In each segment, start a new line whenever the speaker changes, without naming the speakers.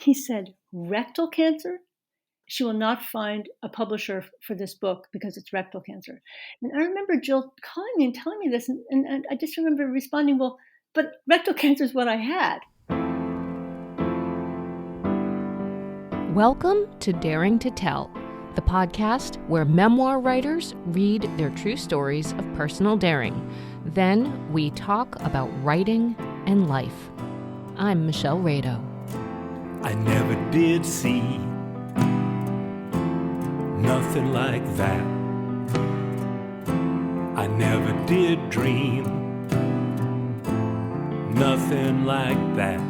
he said, rectal cancer? She will not find a publisher for this book because it's rectal cancer. And I remember Jill calling me and telling me this, and I just remember responding, well, but rectal cancer is what I had.
Welcome to Daring to Tell, the podcast where memoir writers read their true stories of personal daring. Then we talk about writing and life. I'm Michelle Rado.
I never did see nothing like that. I never did dream nothing like that.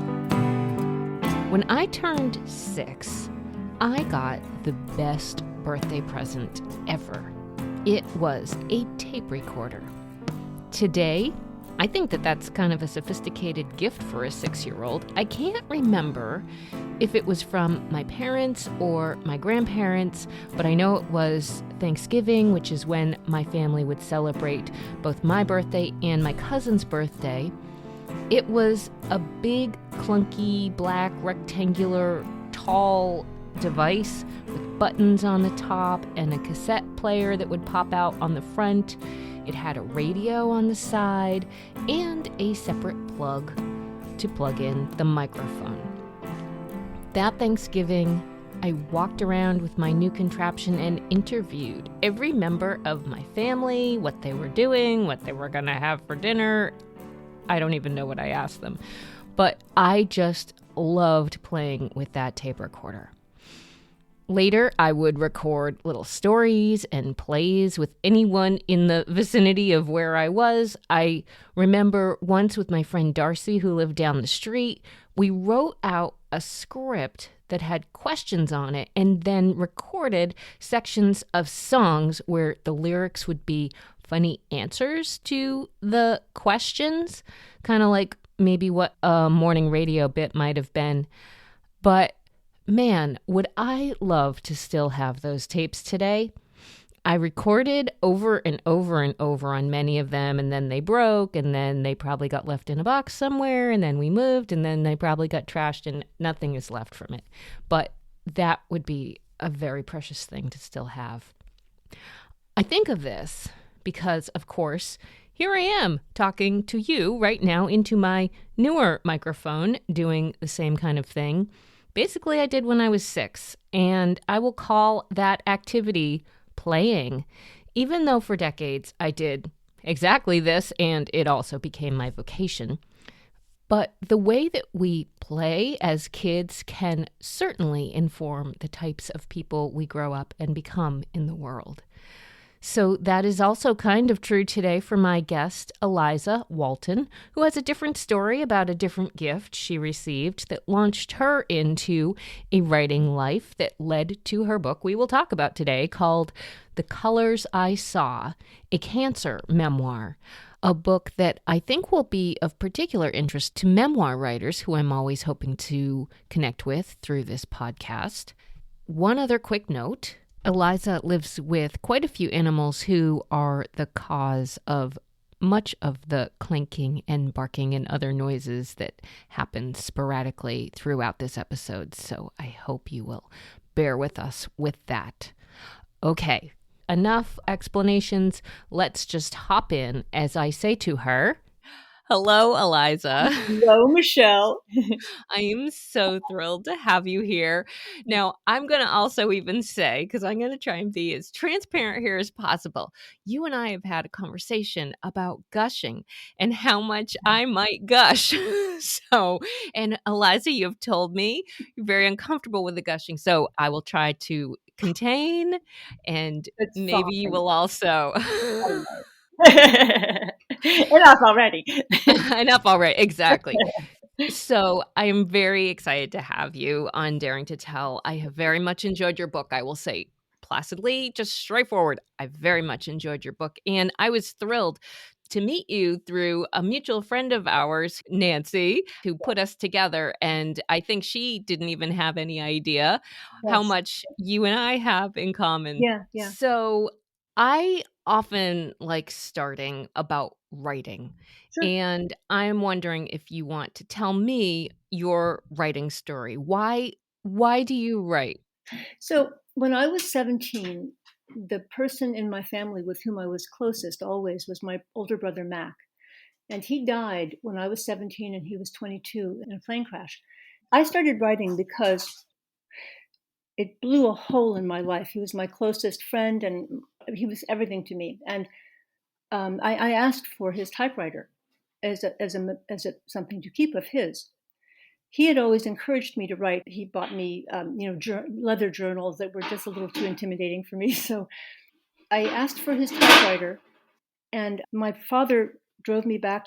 When I turned 6, I got the best birthday present ever. It was a tape recorder. Today, I think that that's kind of a sophisticated gift for a 6-year-old. I can't remember if it was from my parents or my grandparents, but I know it was Thanksgiving, which is when my family would celebrate both my birthday and my cousin's birthday. It was a big, clunky, black, rectangular, tall device with buttons on the top and a cassette player that would pop out on the front. It had a radio on the side and a separate plug to plug in the microphone. That Thanksgiving, I walked around with my new contraption and interviewed every member of my family, what they were doing, what they were going to have for dinner. I don't even know what I asked them, but I just loved playing with that tape recorder. Later, I would record little stories and plays with anyone in the vicinity of where I was. I remember once with my friend Darcy, who lived down the street, we wrote out a script that had questions on it and then recorded sections of songs where the lyrics would be funny answers to the questions, kind of like maybe what a morning radio bit might have been. But man, would I love to still have those tapes today. I recorded over and over and over on many of them, and then they broke, and then they probably got left in a box somewhere, and then we moved, and then they probably got trashed, and nothing is left from it. But that would be a very precious thing to still have. I think of this because, of course, here I am talking to you right now into my newer microphone, doing the same kind of thing. Basically, I did when I was 6, and I will call that activity playing, even though for decades I did exactly this, and it also became my vocation. But the way that we play as kids can certainly inform the types of people we grow up and become in the world. So that is also kind of true today for my guest, Eliza Walton, who has a different story about a different gift she received that launched her into a writing life that led to her book we will talk about today called The Colors I Saw, a Cancer Memoir, a book that I think will be of particular interest to memoir writers who I'm always hoping to connect with through this podcast. One other quick note. Eliza lives with quite a few animals who are the cause of much of the clanking and barking and other noises that happen sporadically throughout this episode, so I hope you will bear with us with that. Okay, enough explanations. Let's just hop in as I say to her, hello, Eliza.
Hello, Michelle.
I am so thrilled to have you here. Now, I'm going to also even say, because I'm going to try and be as transparent here as possible, you and I have had a conversation about gushing and how much I might gush. And Eliza, you've told me you're very uncomfortable with the gushing, so I will try to contain, and maybe you will also.
Enough already.
Enough already. Exactly. So I am very excited to have you on Daring to Tell. I have very much enjoyed your book. I will say placidly, just straightforward, I very much enjoyed your book. And I was thrilled to meet you through a mutual friend of ours, Nancy, who put us together. And I think she didn't even have any idea how much you and I have in common.
Yeah.
So I often like starting about writing.
Sure.
And I'm wondering if you want to tell me your writing story. Why Why do you write?
So when I was 17, the person in my family with whom I was closest always was my older brother, Mac. And he died when I was 17 and he was 22 in a plane crash. I started writing because it blew a hole in my life. He was my closest friend and he was everything to me. And I asked for his typewriter as something to keep of his. He had always encouraged me to write. He bought me, leather journals that were just a little too intimidating for me. So I asked for his typewriter, and my father drove me back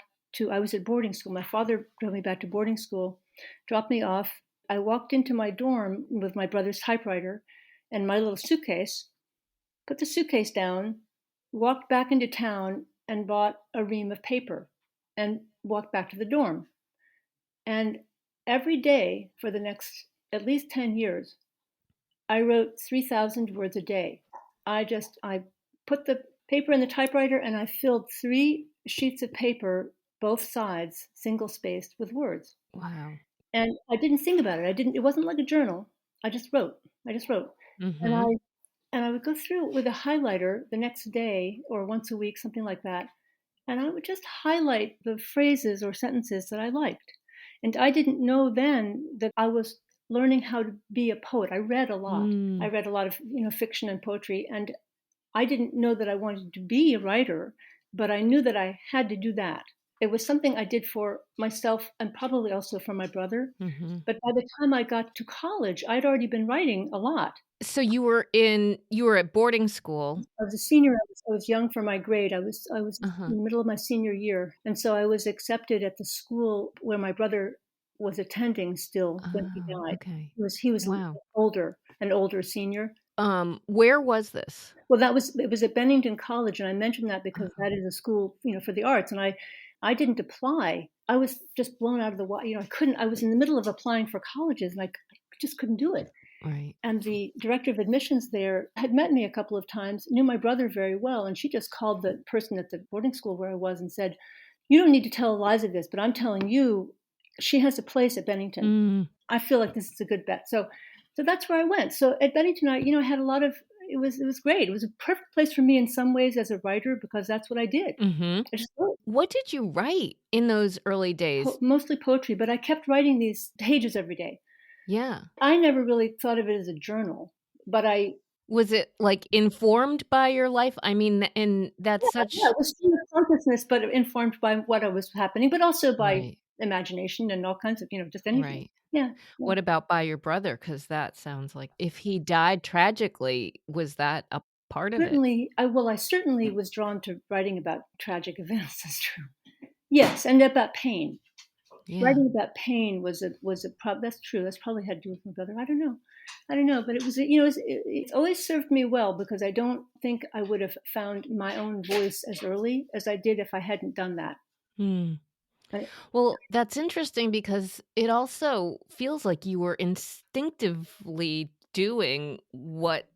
I was at boarding school. My father drove me back to boarding school, dropped me off. I walked into my dorm with my brother's typewriter and my little suitcase, put the suitcase down, walked back into town and bought a ream of paper and walked back to the dorm. And every day for the next at least 10 years, I wrote 3,000 words a day. I put the paper in the typewriter and I filled 3 sheets of paper, both sides, single spaced with words.
Wow.
And I didn't think about it. It wasn't like a journal. I just wrote.
Mm-hmm.
And I would go through it with a highlighter the next day or once a week, something like that. And I would just highlight the phrases or sentences that I liked. And I didn't know then that I was learning how to be a poet. I read a lot. I read a lot of fiction and poetry, and I didn't know that I wanted to be a writer, but I knew that I had to do that. It was something I did for myself and probably also for my brother.
Mm-hmm.
But by the time I got to college, I'd already been writing a lot.
So you were at boarding school.
I was a senior. I was young for my grade. I was
Uh-huh.
in the middle of my senior year, and so I was accepted at the school where my brother was attending still when he
Oh,
died.
okay.
He was
Wow.
an older senior.
Where was this?
Well, it was at Bennington College, and I mentioned that because
Oh,
that is a school, for the arts. And I didn't apply. I was just blown out of the water. I couldn't. I was in the middle of applying for colleges, and I just couldn't do it.
right.
And the director of admissions there had met me a couple of times, knew my brother very well, and she just called the person at the boarding school where I was and said, "You don't need to tell Eliza this, but I'm telling you, she has a place at Bennington. I feel like this is a good bet." So that's where I went. So at Bennington, I had a lot of. It was great. It was a perfect place for me in some ways as a writer because that's what I did.
Mm-hmm.
I just wrote.
What did you write in those early days?
Mostly poetry, but I kept writing these pages every day.
Yeah.
I never really thought of it as a journal, but
Was it like informed by your life? I mean, and that's
yeah,
such
it was stream of consciousness, but informed by what I was happening, but also by
right,
imagination and all kinds of, just anything.
right.
Yeah.
What about by your brother? Because that sounds like if he died tragically, was that a part of it?
I certainly was drawn to writing about tragic events. That's true. Yes, and about pain.
Yeah.
Writing about pain that's true. That's probably had to do with my brother. I don't know, but it was, it's always served me well because I don't think I would have found my own voice as early as I did if I hadn't done that.
Hmm.
I,
Well, that's interesting because it also feels like you were instinctively doing what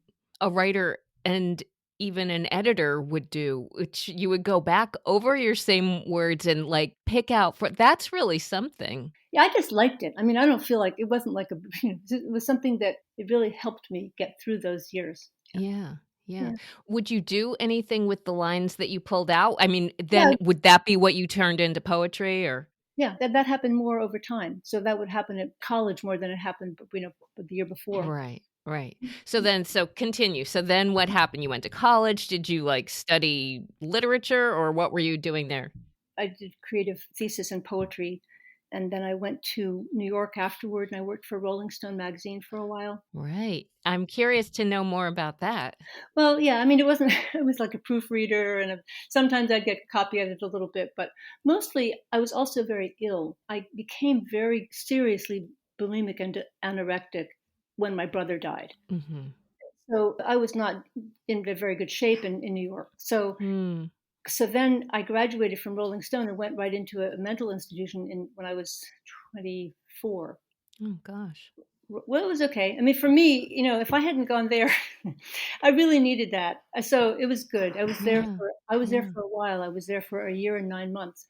a writer and even an editor would do, which you would go back over your same words and like pick out for that's really something.
yeah, I just liked it. I mean, I don't feel like it wasn't like it was something that it really helped me get through those years.
Yeah. Yeah.
Yeah.
Would you do anything with the lines that you pulled out? I mean,
Yeah,
then would that be what you turned into poetry or?
yeah, that happened more over time. So that would happen at college more than it happened, the year before.
Right, right. So continue. So then what happened? You went to college? Did you like study literature or what were you doing there?
I did creative thesis in poetry, and then I went to New York afterward, and I worked for Rolling Stone magazine for a while.
Right. I'm curious to know more about that.
Well, yeah, I mean, it wasn't. It was like a proofreader, and sometimes I'd get a copy of it a little bit, but mostly I was also very ill. I became very seriously bulimic and anorectic when my brother died.
Mhm.
So I was not in a very good shape in New York. So
Hmm.
then I graduated from Rolling Stone and went right into a mental institution when I was 24.
Oh gosh.
Well, it was okay. I mean, for me, if I hadn't gone there, I really needed that. So it was good.
Yeah.
I was there
Yeah.
for a while. I was there for a year and 9 months.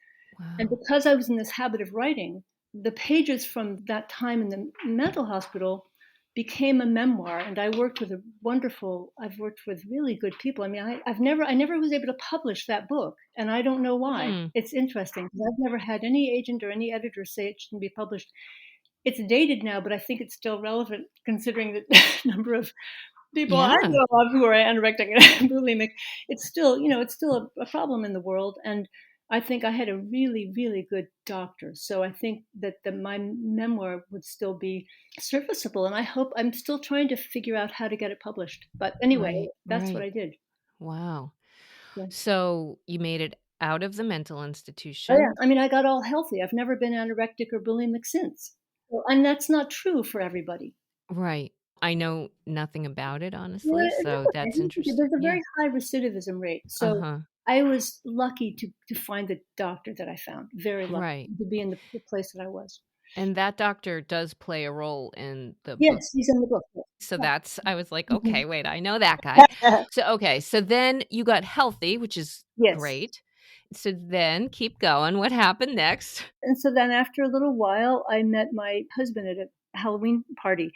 And
Wow.
because I was in this habit of writing, the pages from that time in the mental hospital became a memoir, and I worked with I've worked with really good people. I mean, I never was able to publish that book, and I don't know why. It's interesting because I've never had any agent or any editor say it shouldn't be published. It's dated now, but I think it's still relevant considering the number of people I
Yeah.
know of who are anorectic and bulimic. It's still, it's still a problem in the world. And I think I had a really, really good doctor. So I think that my memoir would still be serviceable. And I'm still trying to figure out how to get it published. But anyway, that's what
Right.
I did.
Wow.
Yeah.
So you made it out of the mental
Oh, yeah.
institution.
I mean, I got all healthy. I've never been anorectic or bulimic since. Well, and that's not true for everybody.
Right. I know nothing about it,
Yeah,
honestly,
that's
so
okay.
that's interesting.
There's a
Yeah.
very high recidivism rate. So
Uh-huh.
I was lucky to find the doctor that I found. Very lucky
Right.
to be in the place that I was.
And that doctor does play a role in the book.
Yes, he's in the book.
So that's I was like,
Mhm.
"Okay, wait, I know that guy." So then you got healthy, which is
Yes.
great. So then keep going. What happened next?
And so then after a little while, I met my husband at a Halloween party,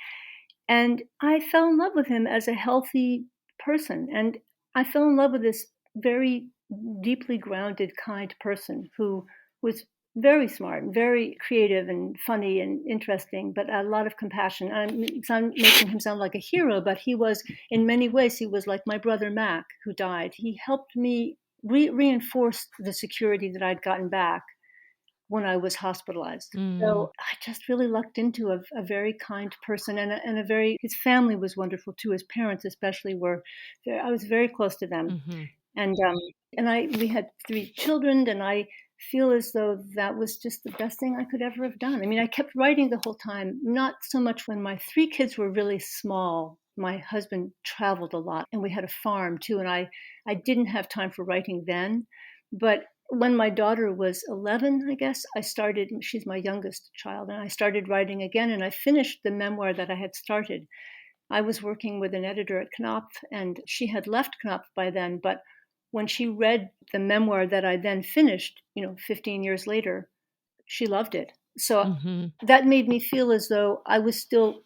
and I fell in love with him as a healthy person. And I fell in love with this very deeply grounded, kind person who was very smart and very creative and funny and interesting, but a lot of compassion. I'm making him sound like a hero, but he was, in many ways, he was like my brother Mac, who died. He helped me reinforce the security that I'd gotten back when I was hospitalized.
Mm,
So I just really lucked into a very kind person, and a very, his family was wonderful too. His parents especially were, I was very close to them.
mhm.
And we had 3 children, and I feel as though that was just the best thing I could ever have done. I mean, I kept writing the whole time, not so much when my 3 kids were really small. My husband traveled a lot, and we had a farm too, and I didn't have time for writing then. But when my daughter was 11, I guess, she's my youngest child, and I started writing again, and I finished the memoir that I had started. I was working with an editor at Knopf, and she had left Knopf by then, but when she read the memoir that I then finished, 15 years later, she loved it. So
Mhm.
that made me feel as though I was still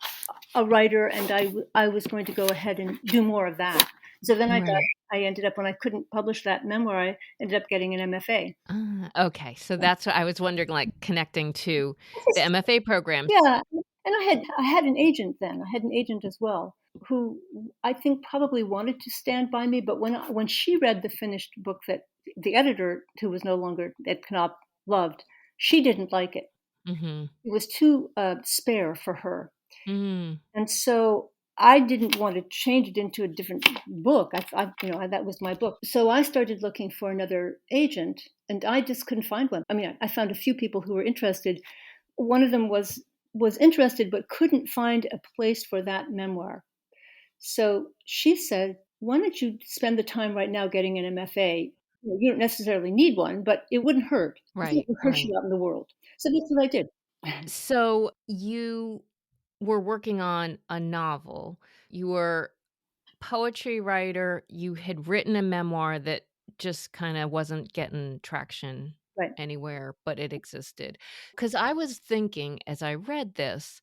a writer, and I was going to go ahead and do more of that. So then
Right.
I ended up, when I couldn't publish that memoir, I ended up getting an MFA.
Okay, so that's what I was wondering, like, connecting to the MFA program.
Yeah, and I had an agent then. I had an agent as well who I think probably wanted to stand by me, but when she read the finished book that the editor, who was no longer at Knopf, loved, she didn't like it.
Mhm.
It was too spare for her,
Mm.
and so I didn't want to change it into a different book. That was my book. So I started looking for another agent, and I just couldn't find one. I mean, I found a few people who were interested. One of them was interested but couldn't find a place for that memoir. So she said, "Why don't you spend the time right now getting an MFA? You don't necessarily need one, but it wouldn't hurt. I think it
Right,
would hurt
right.
you out in the world." So that's what I did.
So you were working on a novel. You were poetry writer. You had written a memoir that just kind of wasn't getting traction
Right,
anywhere, but it existed. Because I was thinking as I read this,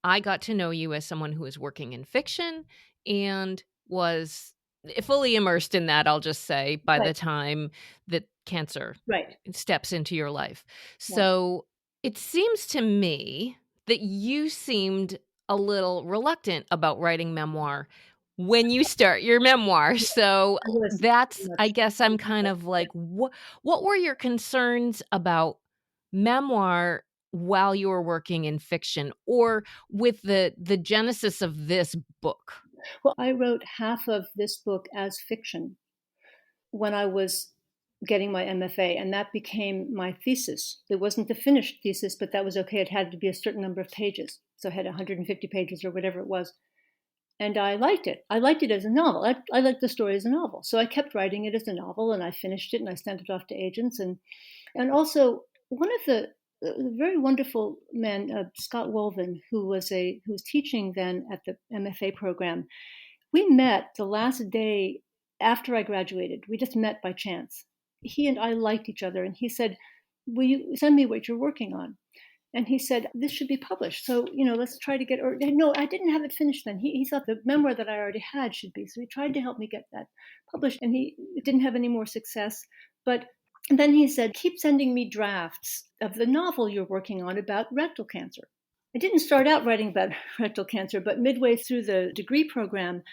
I got to know you as someone who was working in fiction and was fully immersed in that, I'll just say, by
right,
the time that cancer
right.
steps into your life.
Yeah.
So it seems to me that you seemed a little reluctant about writing memoir when you start your memoir. So
It was
that's,
too
I
much.
guess I'm kind of like, what were your concerns about memoir while you were working in fiction or with the genesis of this book?
Well, I wrote half of this book as fiction when I was getting my MFA, and that became my thesis. It wasn't the finished thesis, but that was okay. It had to be a certain number of pages. So I had 150 pages or whatever it was. And I liked it. I liked it as a novel. I liked the story as a novel. So I kept writing it as a novel, and I finished it, and I sent it off to agents. And also, one of the very wonderful men, Scott Wolven, who was teaching then at the MFA program, we met the last day after I graduated. We just met by chance. He and I liked each other, and he said, "Will you send me what you're working on?" And he said, this should be published. So, let's try to get, or no, I didn't have it finished then. He thought the memoir that I already had should be. So he tried to help me get that published, and he didn't have any more success. But then he said, keep sending me drafts of the novel you're working on about rectal cancer. I didn't start out writing about rectal cancer, but midway through the degree program,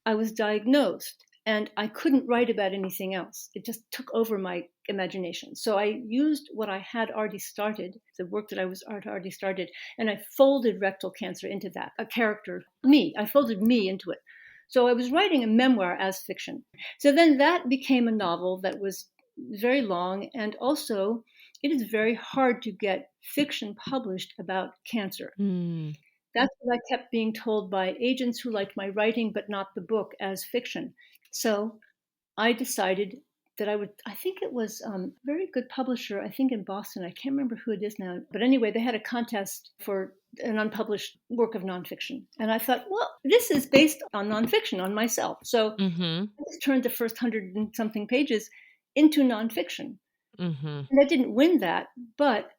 I was diagnosed and I couldn't write about anything else. It just took over my imagination. So I used what I had already started, the work that I was already started, and I folded rectal cancer into that, a character, me. I folded me into it. So I was writing a memoir as fiction. So then that became a novel that was very long, and also it is very hard to get fiction published about cancer. That's what I kept being told by agents who liked my writing, but not the book as fiction. So I decided that I think it was a very good publisher, I think in Boston. I can't remember who it is now. But anyway, they had a contest for an unpublished work of nonfiction. And I thought, well, this is based on nonfiction, on myself. So I just turned the first 100 and something pages into nonfiction. And I didn't win that, but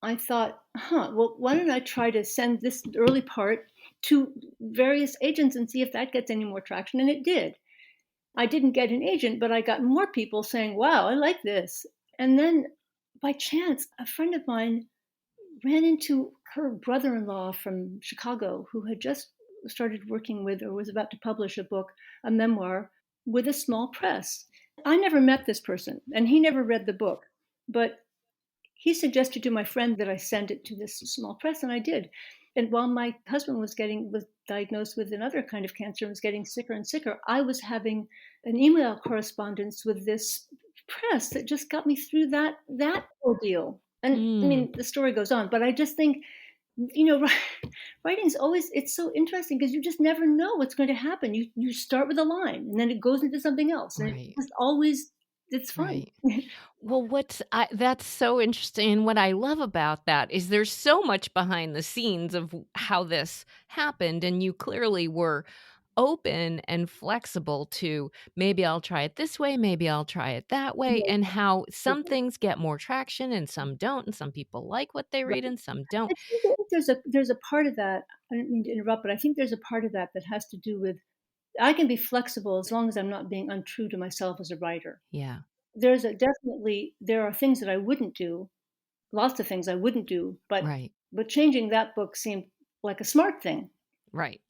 I thought, well, why don't I try to send this early part to various agents and see if that gets any more traction? And it did. I didn't get an agent, but I got more people saying, wow, I like this. And then by chance, a friend of mine ran into her brother-in-law from Chicago who had just started working with or was about to publish a book, a memoir, with a small press. I never met this person, and he never read the book, but he suggested to my friend that I send it to this small press, and I did. And while my husband was diagnosed with another kind of cancer and was getting sicker and sicker, I was having an email correspondence with this press that just got me through that ordeal. And I mean, the story goes on, but I just think, writing's always, it's so interesting because you just never know what's going to happen. You start with a line and then it goes into something else. And it's just always, it's fun.
Right. Well, that's so interesting. And what I love about that is there's so much behind the scenes of how this happened. And you clearly were open and flexible to maybe I'll try it this way, maybe I'll try it that way, and how some things get more traction and some don't, and some people like what they read and some don't.
I think there's a part of that. I don't mean to interrupt, but I think there's a part of that has to do with I can be flexible as long as I'm not being untrue to myself as a writer.
Yeah.
There are things that I wouldn't do, lots of things I wouldn't do, but changing that book seemed like a smart thing.
Right.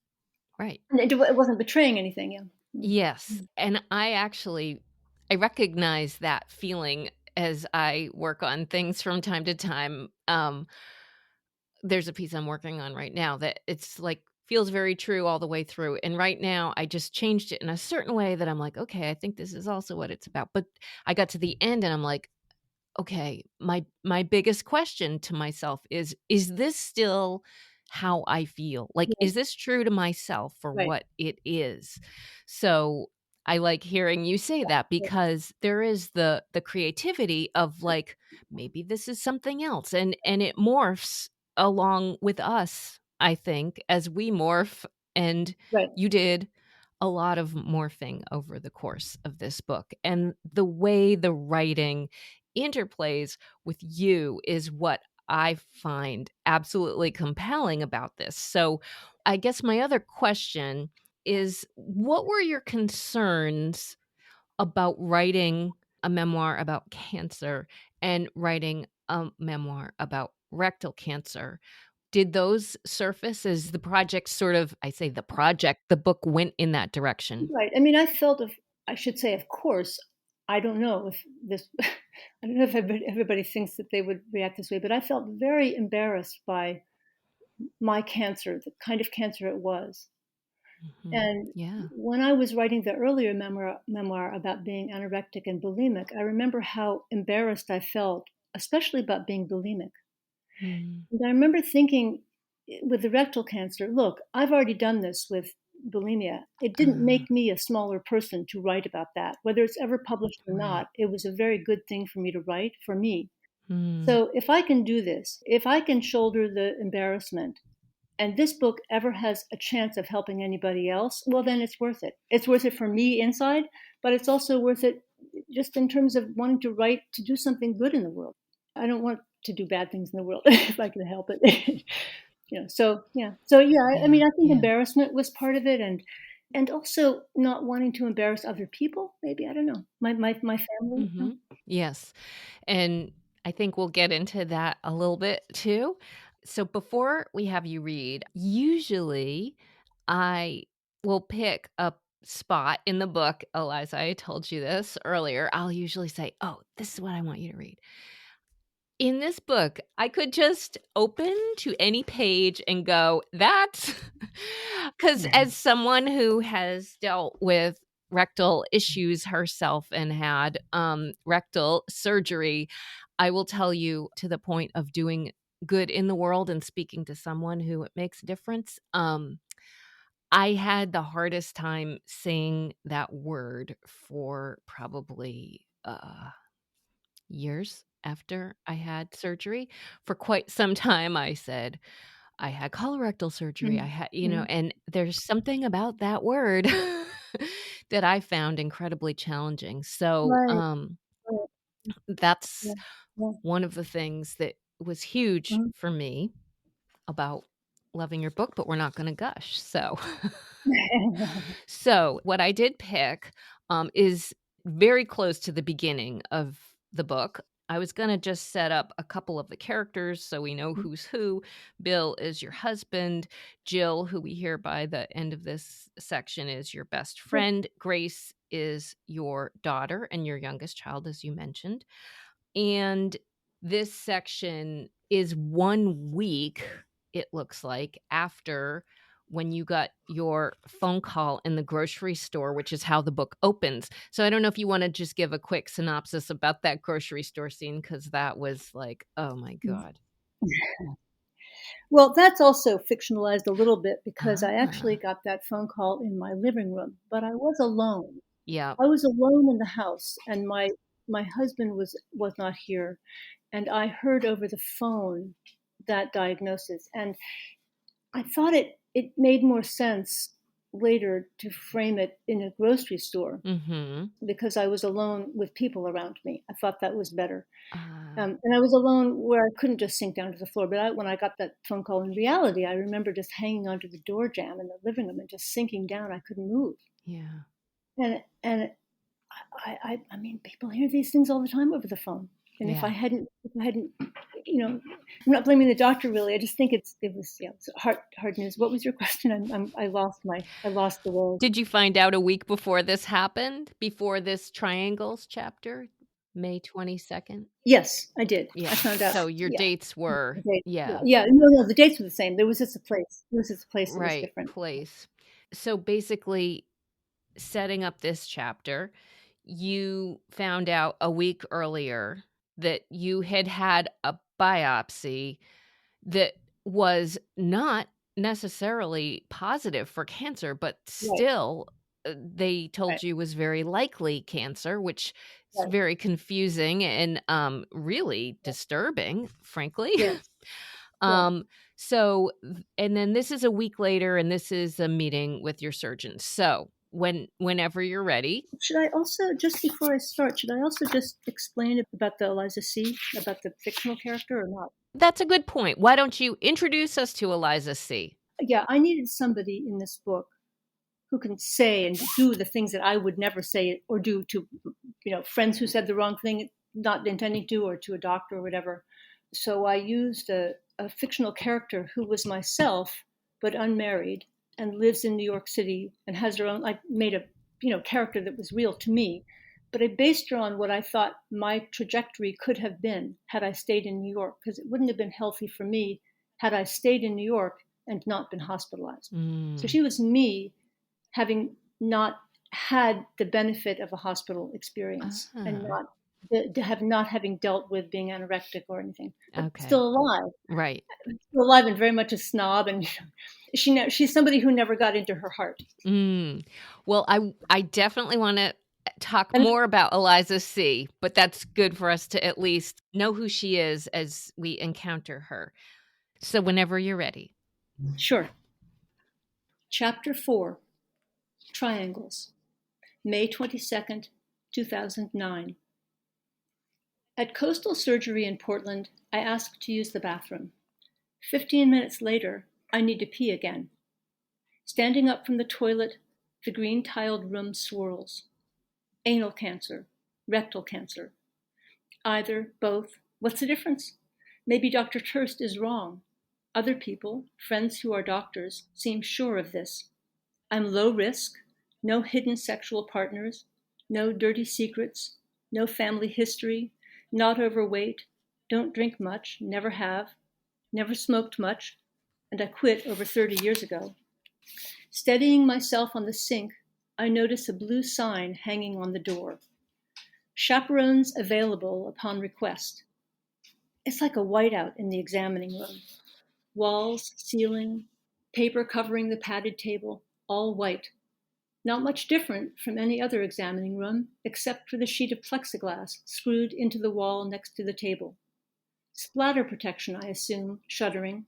Right.
And it wasn't betraying anything. Yeah.
Yes. And I recognize that feeling as I work on things from time to time. There's a piece I'm working on right now that it's like feels very true all the way through. And right now I just changed it in a certain way that I'm like, okay, I think this is also what it's about. But I got to the end and I'm like, okay, my biggest question to myself is this still how I feel? Like, is this true to myself for what it is? So I like hearing you say that because there is the creativity of like, maybe this is something else. And it morphs along with us, I think, as we morph. And you did a lot of morphing over the course of this book. And the way the writing interplays with you is what I find absolutely compelling about this. So I guess my other question is, what were your concerns about writing a memoir about cancer and writing a memoir about rectal cancer? Did those surface as the project the book went in that direction?
Right. I mean, I should say, of course, I don't know if everybody thinks that they would react this way, but I felt very embarrassed by my cancer, the kind of cancer it was. And when I was writing the earlier memoir about being anorectic and bulimic, I remember how embarrassed I felt, especially about being bulimic. And I remember thinking with the rectal cancer, look, I've already done this with bulimia. It didn't make me a smaller person to write about that. Whether it's ever published or not, it was a very good thing for me to write, for me. So if I can do this, if I can shoulder the embarrassment, and this book ever has a chance of helping anybody else, well, then it's worth it. It's worth it for me inside, but it's also worth it just in terms of wanting to write, to do something good in the world. I don't want to do bad things in the world if I could help it. So I mean, I think embarrassment was part of it, and also not wanting to embarrass other people. Maybe, I don't know, my family.
Mm-hmm. Yes. And I think we'll get into that a little bit too. So before we have you read, usually I will pick a spot in the book. Eliza, I told you this earlier. I'll usually say, "Oh, this is what I want you to read." In this book, I could just open to any page and go, "That's," because as someone who has dealt with rectal issues herself and had rectal surgery, I will tell you, to the point of doing good in the world and speaking to someone who it makes a difference. I had the hardest time saying that word for probably years after I had surgery. For quite some time, I said, I had colorectal surgery. I had,
Mm-hmm.
and there's something about that word that I found incredibly challenging. So,
Right. Right.
that's
Yeah. Yeah.
one of the things that was huge
Mhm.
for me about loving your book, but we're not going to gush. So, so what I did pick is very close to the beginning of the book. I was going to just set up a couple of the characters so we know who's who. Bill is your husband. Jill, who we hear by the end of this section, is your best friend. Grace is your daughter and your youngest child, as you mentioned. And this section is 1 week, it looks like, after when you got your phone call in the grocery store, which is how the book opens. So I don't know if you want to just give a quick synopsis about that grocery store scene, because that was like, oh my God.
Well, that's also fictionalized a little bit because I actually
Ah,
got that phone call in my living room, but I was alone.
yeah.
I was alone in the house, and my husband was not here, and I heard over the phone that diagnosis, and I thought it made more sense later to frame it in a grocery store
Mm-hmm.
because I was alone with people around me. I thought that was better.
Ah,
And I was alone where I couldn't just sink down to the floor. But when I got that phone call in reality, I remember just hanging onto the door jamb in the living room and just sinking down. I couldn't move.
yeah.
And I mean, people hear these things all the time over the phone. And if I
Yeah.
hadn't, I'm not blaming the doctor really. I just think it was hard news. What was your question? I lost the way.
Did you find out a week before this happened? Before this triangles chapter? May 22nd?
Yes, I did. I
Yeah.
found out.
So your
Yeah,
dates
the
were,
date. Yeah,
yeah,
yeah. No, the dates were the same. There was just a place. There was just a place that was
right,
different.
place. So basically, setting up this chapter, you found out a week earlier that you had had a biopsy that was not necessarily positive for cancer, but
Right,
still, they
right,
told you was very likely cancer, which is
right.
very confusing and really disturbing, frankly.
Yes, yeah.
um, so, and then this is a week later, and this is a meeting with your surgeon. So, whenever you're ready.
Should I also, just before I start, should I also just explain about the Eliza C, about the fictional character or not?
That's a good point. Why don't you introduce us to Eliza C?
Yeah, I needed somebody in this book who can say and do the things that I would never say or do to, friends who said the wrong thing, not intending to, or to a doctor or whatever. So I used a fictional character who was myself, but unmarried, and lives in New York City and has her own. I made a character that was real to me, but I based her on what I thought my trajectory could have been had I stayed in New York, because it wouldn't have been healthy for me had I stayed in New York and not been hospitalized. So
Mm.
she was me having not had the benefit of a hospital experience and
Ah,
not having dealt with being anorectic or anything, but
okay. Right.
still alive and very much a snob. And she's somebody who never got into her heart.
Mm. Well, I definitely want to talk
And
more about Eliza C, but that's good for us to at least know who she is as we encounter her. So whenever you're ready.
sure. Chapter 4, Triangles, May 22nd, 2009. At Coastal Surgery in Portland, I ask to use the bathroom. 15 minutes later, I need to pee again. Standing up from the toilet, the green-tiled room swirls. Anal cancer, rectal cancer. Either, both, what's the difference? Maybe Dr. Turst is wrong. Other people, friends who are doctors, seem sure of this. I'm low risk, no hidden sexual partners, no dirty secrets, no family history, not overweight, don't drink much, never have, never smoked much, and I quit over 30 years ago. Steadying myself on the sink, I notice a blue sign hanging on the door. Chaperones available upon request. It's like a whiteout in the examining room. Walls, ceiling, paper covering the padded table, all white. Not much different from any other examining room, except for the sheet of plexiglass screwed into the wall next to the table. Splatter protection, I assume, shuddering.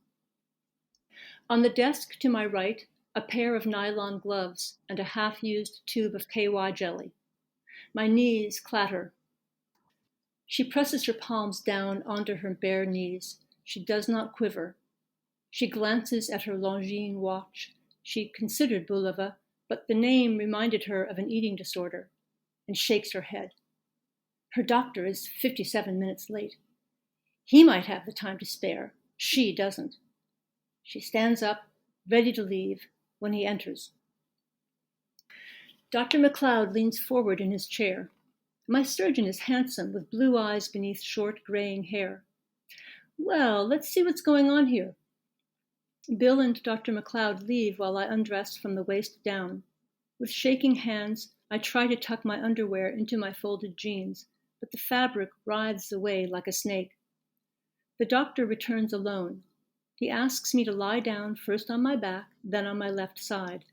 On the desk to my right, a pair of nylon gloves and a half-used tube of KY jelly. My knees clatter. She presses her palms down onto her bare knees. She does not quiver. She glances at her Longines watch. She considered Bulova, but the name reminded her of an eating disorder, and shakes her head. Her doctor is 57 minutes late. He might have the time to spare. She doesn't. She stands up, ready to leave, when he enters. Dr. McLeod leans forward in his chair. My surgeon is handsome, with blue eyes beneath short, graying hair. Well, let's see what's going on here. Bill and Dr. McLeod leave while I undress from the waist down. With shaking hands, I try to tuck my underwear into my folded jeans, but the fabric writhes away like a snake. The doctor returns alone. He asks me to lie down first on my back, then on my left side.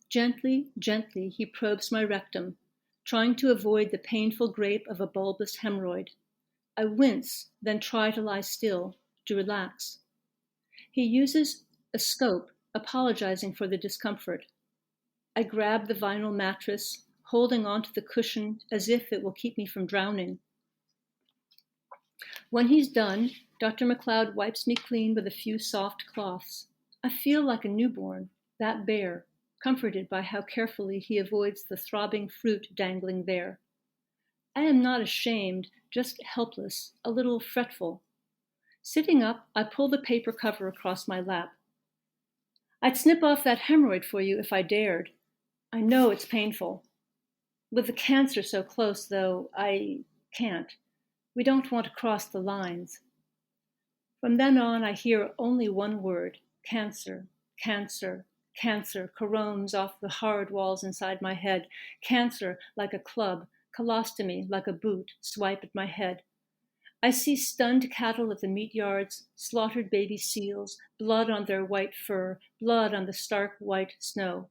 Gently, gently, he probes my rectum, trying to avoid the painful grape of a bulbous hemorrhoid. I wince, then try to lie still, to relax. He uses a scope, apologizing for the discomfort. I grab the vinyl mattress, holding onto the cushion as if it will keep me from drowning. When he's done, Dr. McLeod wipes me clean with a few soft cloths. I feel like a newborn, that bare, comforted by how carefully he avoids the throbbing fruit dangling there. I am not ashamed, just helpless, a little fretful. Sitting up, I pull the paper cover across my lap. I'd snip off that hemorrhoid for you if I dared. I know it's painful. With the cancer so close, though, I can't. We don't want to cross the lines. From then on, I hear only one word, cancer, cancer, cancer, caroms off the hard walls inside my head. Cancer like a club, colostomy like a boot, swipe at my head. I see stunned cattle at the meat yards, slaughtered baby seals, blood on their white fur, blood on the stark white snow.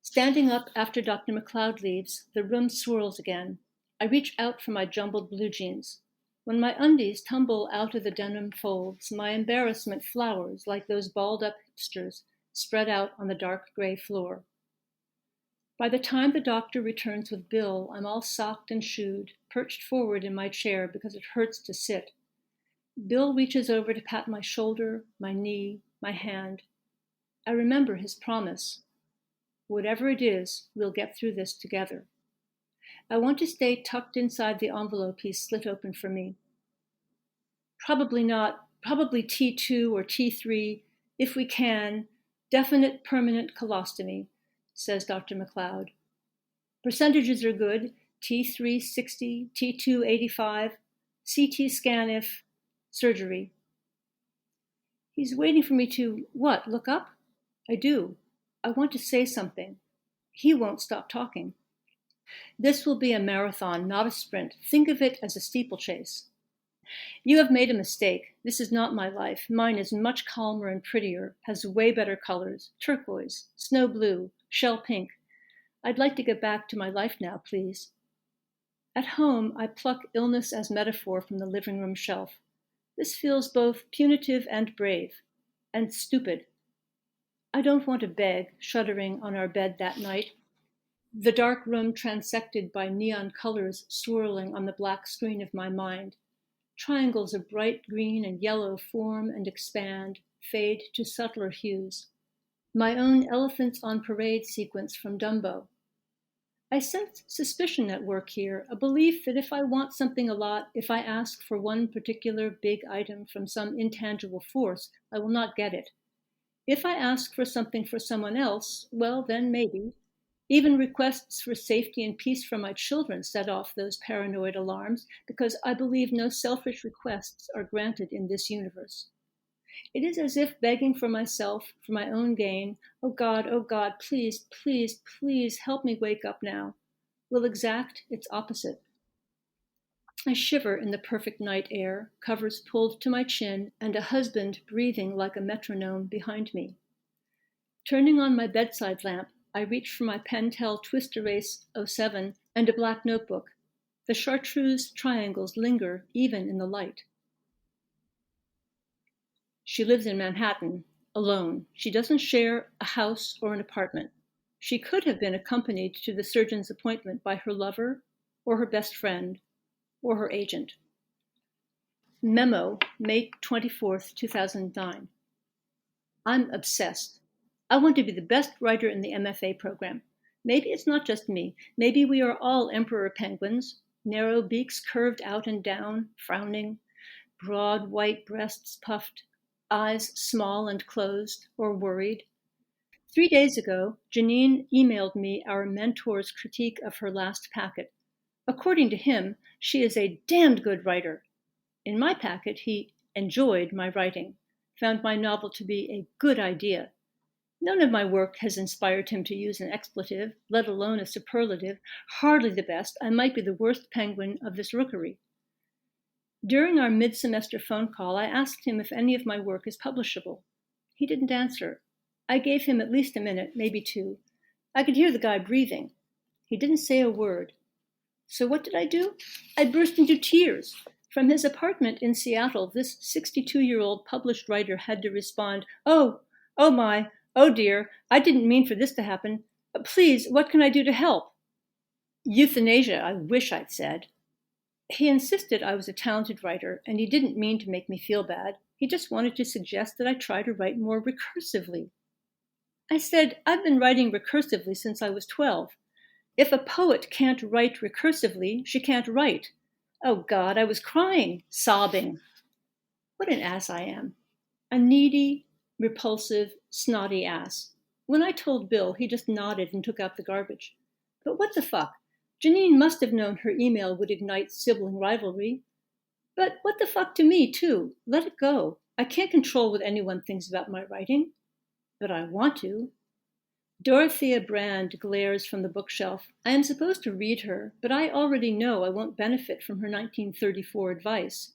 Standing up after Dr. McLeod leaves, the room swirls again. I reach out for my jumbled blue jeans. When my undies tumble out of the denim folds, my embarrassment flowers like those balled-up hipsters spread out on the dark gray floor. By the time the doctor returns with Bill, I'm all socked and shoed, perched forward in my chair because it hurts to sit. Bill reaches over to pat my shoulder, my knee, my hand. I remember his promise. Whatever it is, we'll get through this together. I want to stay tucked inside the envelope he's slit open for me. Probably T2 or T3, if we can, definite permanent colostomy, says Dr. McLeod. Percentages are good, T3 60, T2 85, CT scan if, surgery. He's waiting for me to, what, look up? I do. I want to say something. He won't stop talking. This will be a marathon, not a sprint. Think of it as a steeplechase. You have made a mistake. This is not my life. Mine is much calmer and prettier, has way better colors, turquoise, snow blue, shell pink. I'd like to get back to my life now, please. At home, I pluck illness as metaphor from the living room shelf. This feels both punitive and brave, and stupid. I don't want to beg, shuddering on our bed that night. The dark room transected by neon colors swirling on the black screen of my mind. Triangles of bright green and yellow form and expand, fade to subtler hues. My own elephants on parade sequence from Dumbo. I sense suspicion at work here, a belief that if I want something a lot, if I ask for one particular big item from some intangible force, I will not get it. If I ask for something for someone else, well, then maybe. Even requests for safety and peace from my children set off those paranoid alarms because I believe no selfish requests are granted in this universe. It is as if begging for myself, for my own gain, oh God, please, please, please help me wake up now, will exact its opposite. I shiver in the perfect night air, covers pulled to my chin, and a husband breathing like a metronome behind me. Turning on my bedside lamp, I reach for my Pentel Twist Erase 07 and a black notebook. The chartreuse triangles linger even in the light. She lives in Manhattan, alone. She doesn't share a house or an apartment. She could have been accompanied to the surgeon's appointment by her lover, or her best friend, or her agent. Memo, May 24th, 2009. I'm obsessed. I want to be the best writer in the MFA program. Maybe it's not just me. Maybe we are all emperor penguins, narrow beaks curved out and down, frowning, broad white breasts puffed, eyes small and closed, or worried. 3 days ago, Janine emailed me our mentor's critique of her last packet. According to him, she is a damned good writer. In my packet, he enjoyed my writing, found my novel to be a good idea. None of my work has inspired him to use an expletive, let alone a superlative. Hardly the best. I might be the worst penguin of this rookery. During our mid-semester phone call, I asked him if any of my work is publishable. He didn't answer. I gave him at least a minute, maybe 2. I could hear the guy breathing. He didn't say a word. So what did I do? I burst into tears. From his apartment in Seattle, this 62-year-old published writer had to respond, oh my, oh dear, I didn't mean for this to happen. Please, what can I do to help? Euthanasia, I wish I'd said. He insisted I was a talented writer, and he didn't mean to make me feel bad. He just wanted to suggest that I try to write more recursively. I said, I've been writing recursively since I was 12. If a poet can't write recursively, she can't write. Oh God, I was crying, sobbing. What an ass I am. A needy, repulsive, snotty ass. When I told Bill, he just nodded and took out the garbage. But what the fuck? Janine must have known her email would ignite sibling rivalry. But what the fuck to me, too? Let it go. I can't control what anyone thinks about my writing. But I want to. Dorothea Brand glares from the bookshelf. I am supposed to read her, but I already know I won't benefit from her 1934 advice.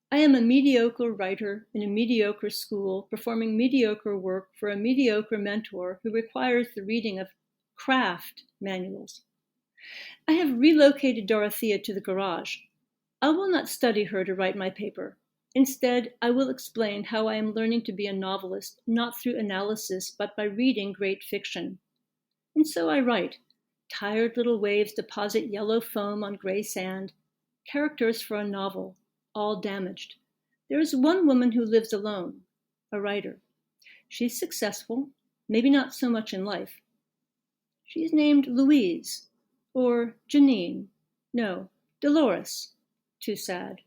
I am a mediocre writer in a mediocre school, performing mediocre work for a mediocre mentor who requires the reading of craft manuals. I have relocated Dorothea to the garage. I will not study her to write my paper. Instead, I will explain how I am learning to be a novelist, not through analysis, but by reading great fiction. And so I write. Tired little waves deposit yellow foam on gray sand. Characters for a novel, all damaged. There is one woman who lives alone, a writer. She's successful, maybe not so much in life. She's named Louise, or Janine. No, Dolores. Too sad.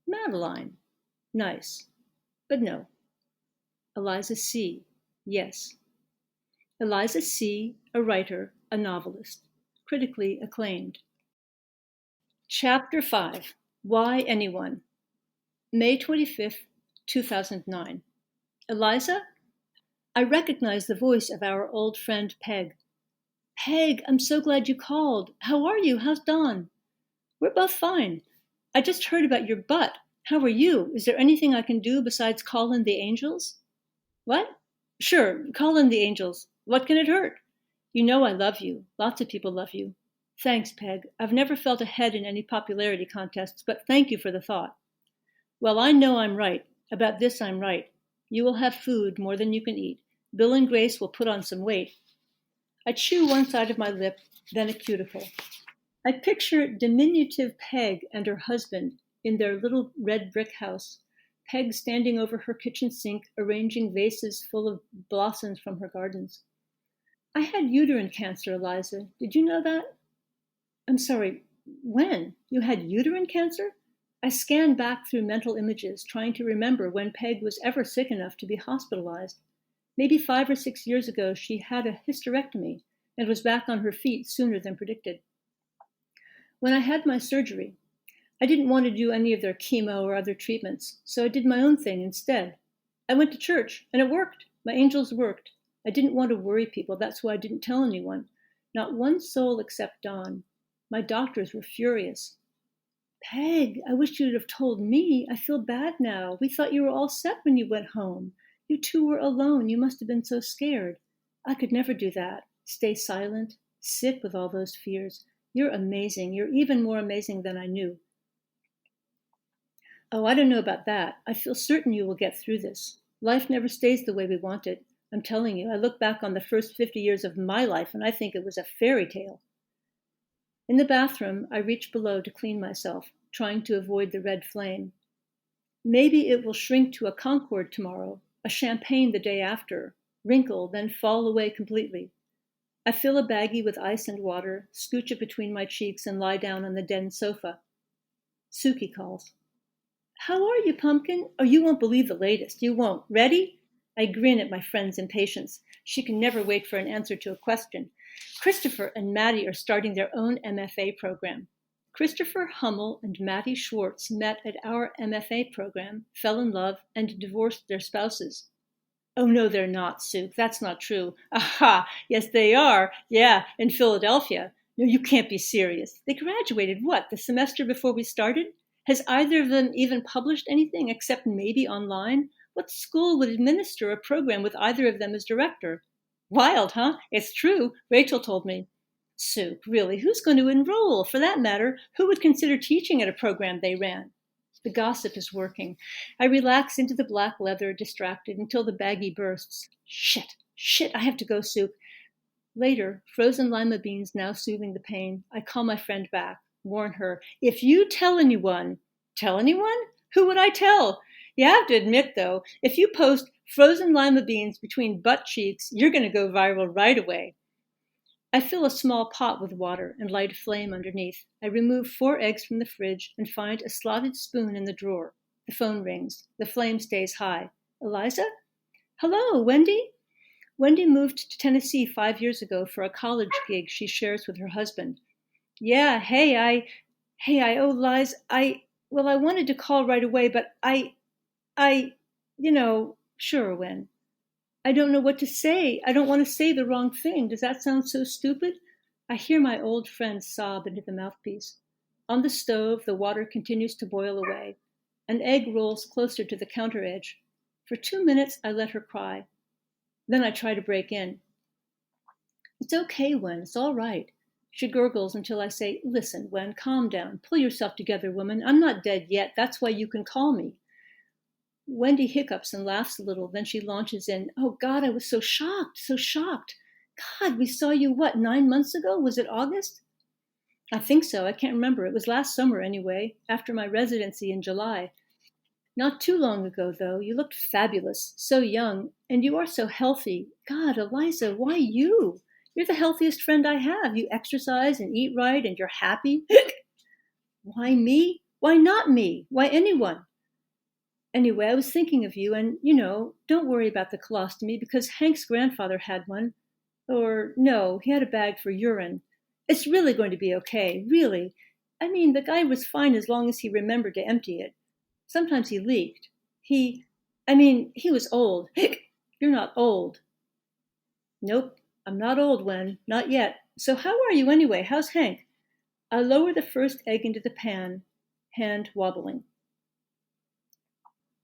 Madeline. Nice. But no. Eliza C. Yes. Eliza C., a writer, a novelist. Critically acclaimed. Chapter 5. Why Anyone? May 25th, 2009. Eliza? I recognize the voice of our old friend Peg. Peg, I'm so glad you called. How are you? How's Don? We're both fine. I just heard about your butt. How are you? Is there anything I can do besides call in the angels? What? Sure, call in the angels. What can it hurt? You know I love you. Lots of people love you. Thanks, Peg. I've never felt ahead in any popularity contests, but thank you for the thought. Well, I know I'm right. About this, I'm right. You will have food more than you can eat. Bill and Grace will put on some weight. I chew one side of my lip, then a cuticle. I picture diminutive Peg and her husband in their little red brick house, Peg standing over her kitchen sink, arranging vases full of blossoms from her gardens. I had uterine cancer, Eliza. Did you know that? I'm sorry, when? You had uterine cancer? I scanned back through mental images, trying to remember when Peg was ever sick enough to be hospitalized. Maybe 5 or 6 years ago, she had a hysterectomy and was back on her feet sooner than predicted. When I had my surgery, I didn't want to do any of their chemo or other treatments, so I did my own thing instead. I went to church, and it worked. My angels worked. I didn't want to worry people. That's why I didn't tell anyone. Not one soul except Don. My doctors were furious. Peg, I wish you'd have told me. I feel bad now. We thought you were all set when you went home. You two were alone. You must have been so scared. I could never do that. Stay silent, sit with all those fears. You're amazing. You're even more amazing than I knew. Oh, I don't know about that. I feel certain you will get through this. Life never stays the way we want it. I'm telling you, I look back on the first 50 years of my life and I think it was a fairy tale. In the bathroom, I reach below to clean myself, trying to avoid the red flame. Maybe it will shrink to a Concorde tomorrow, a champagne the day after, wrinkle, then fall away completely. I fill a baggie with ice and water, scooch it between my cheeks, and lie down on the den sofa. Suki calls. How are you, Pumpkin? Oh, you won't believe the latest. You won't. Ready? I grin at my friend's impatience. She can never wait for an answer to a question. Christopher and Maddie are starting their own MFA program. Christopher Hummel and Maddie Schwartz met at our MFA program, fell in love, and divorced their spouses. Oh, no, they're not, Sue. That's not true. Aha! Yes, they are. Yeah, in Philadelphia. No, you can't be serious. They graduated, what, the semester before we started? Has either of them even published anything except maybe online? What school would administer a program with either of them as director? Wild, huh? It's true. Rachel told me. Sue, really, who's going to enroll? For that matter, who would consider teaching at a program they ran? The gossip is working. I relax into the black leather, distracted, until the baggie bursts. Shit, I have to go, Sue. Later, frozen lima beans now soothing the pain, I call my friend back, warn her, if you tell anyone, Who would I tell? You have to admit, though, if you post frozen lima beans between butt cheeks, you're going to go viral right away. I fill a small pot with water and light a flame underneath. I remove 4 eggs from the fridge and find a slotted spoon in the drawer. The phone rings. The flame stays high. Eliza? Hello, Wendy? Wendy moved to Tennessee 5 years ago for a college gig she shares with her husband. Yeah, oh, Liz, I wanted to call right away, but sure, Wen. I don't know what to say. I don't want to say the wrong thing. Does that sound so stupid? I hear my old friend sob into the mouthpiece. On the stove, the water continues to boil away. An egg rolls closer to the counter edge. For 2 minutes, I let her cry. Then I try to break in. It's okay, Wen. It's all right. She gurgles until I say, listen, Wen, calm down. Pull yourself together, woman. I'm not dead yet. That's why you can call me. Wendy hiccups and laughs a little. Then she launches in, oh, God, I was so shocked. God, we saw you, 9 months ago? Was it August? I think so. I can't remember. It was last summer, anyway, after my residency in July. Not too long ago, though. You looked fabulous, so young, and you are so healthy. God, Eliza, why you? You're the healthiest friend I have. You exercise and eat right, and you're happy. Why me? Why not me? Why anyone? Anyway, I was thinking of you, and, don't worry about the colostomy, because Hank's grandfather had one. Or, no, he had a bag for urine. It's really going to be okay, really. I mean, the guy was fine as long as he remembered to empty it. Sometimes he leaked. He was old. You're not old. Nope, I'm not old, Wen. Not yet. So how are you anyway? How's Hank? I lower the first egg into the pan, hand wobbling.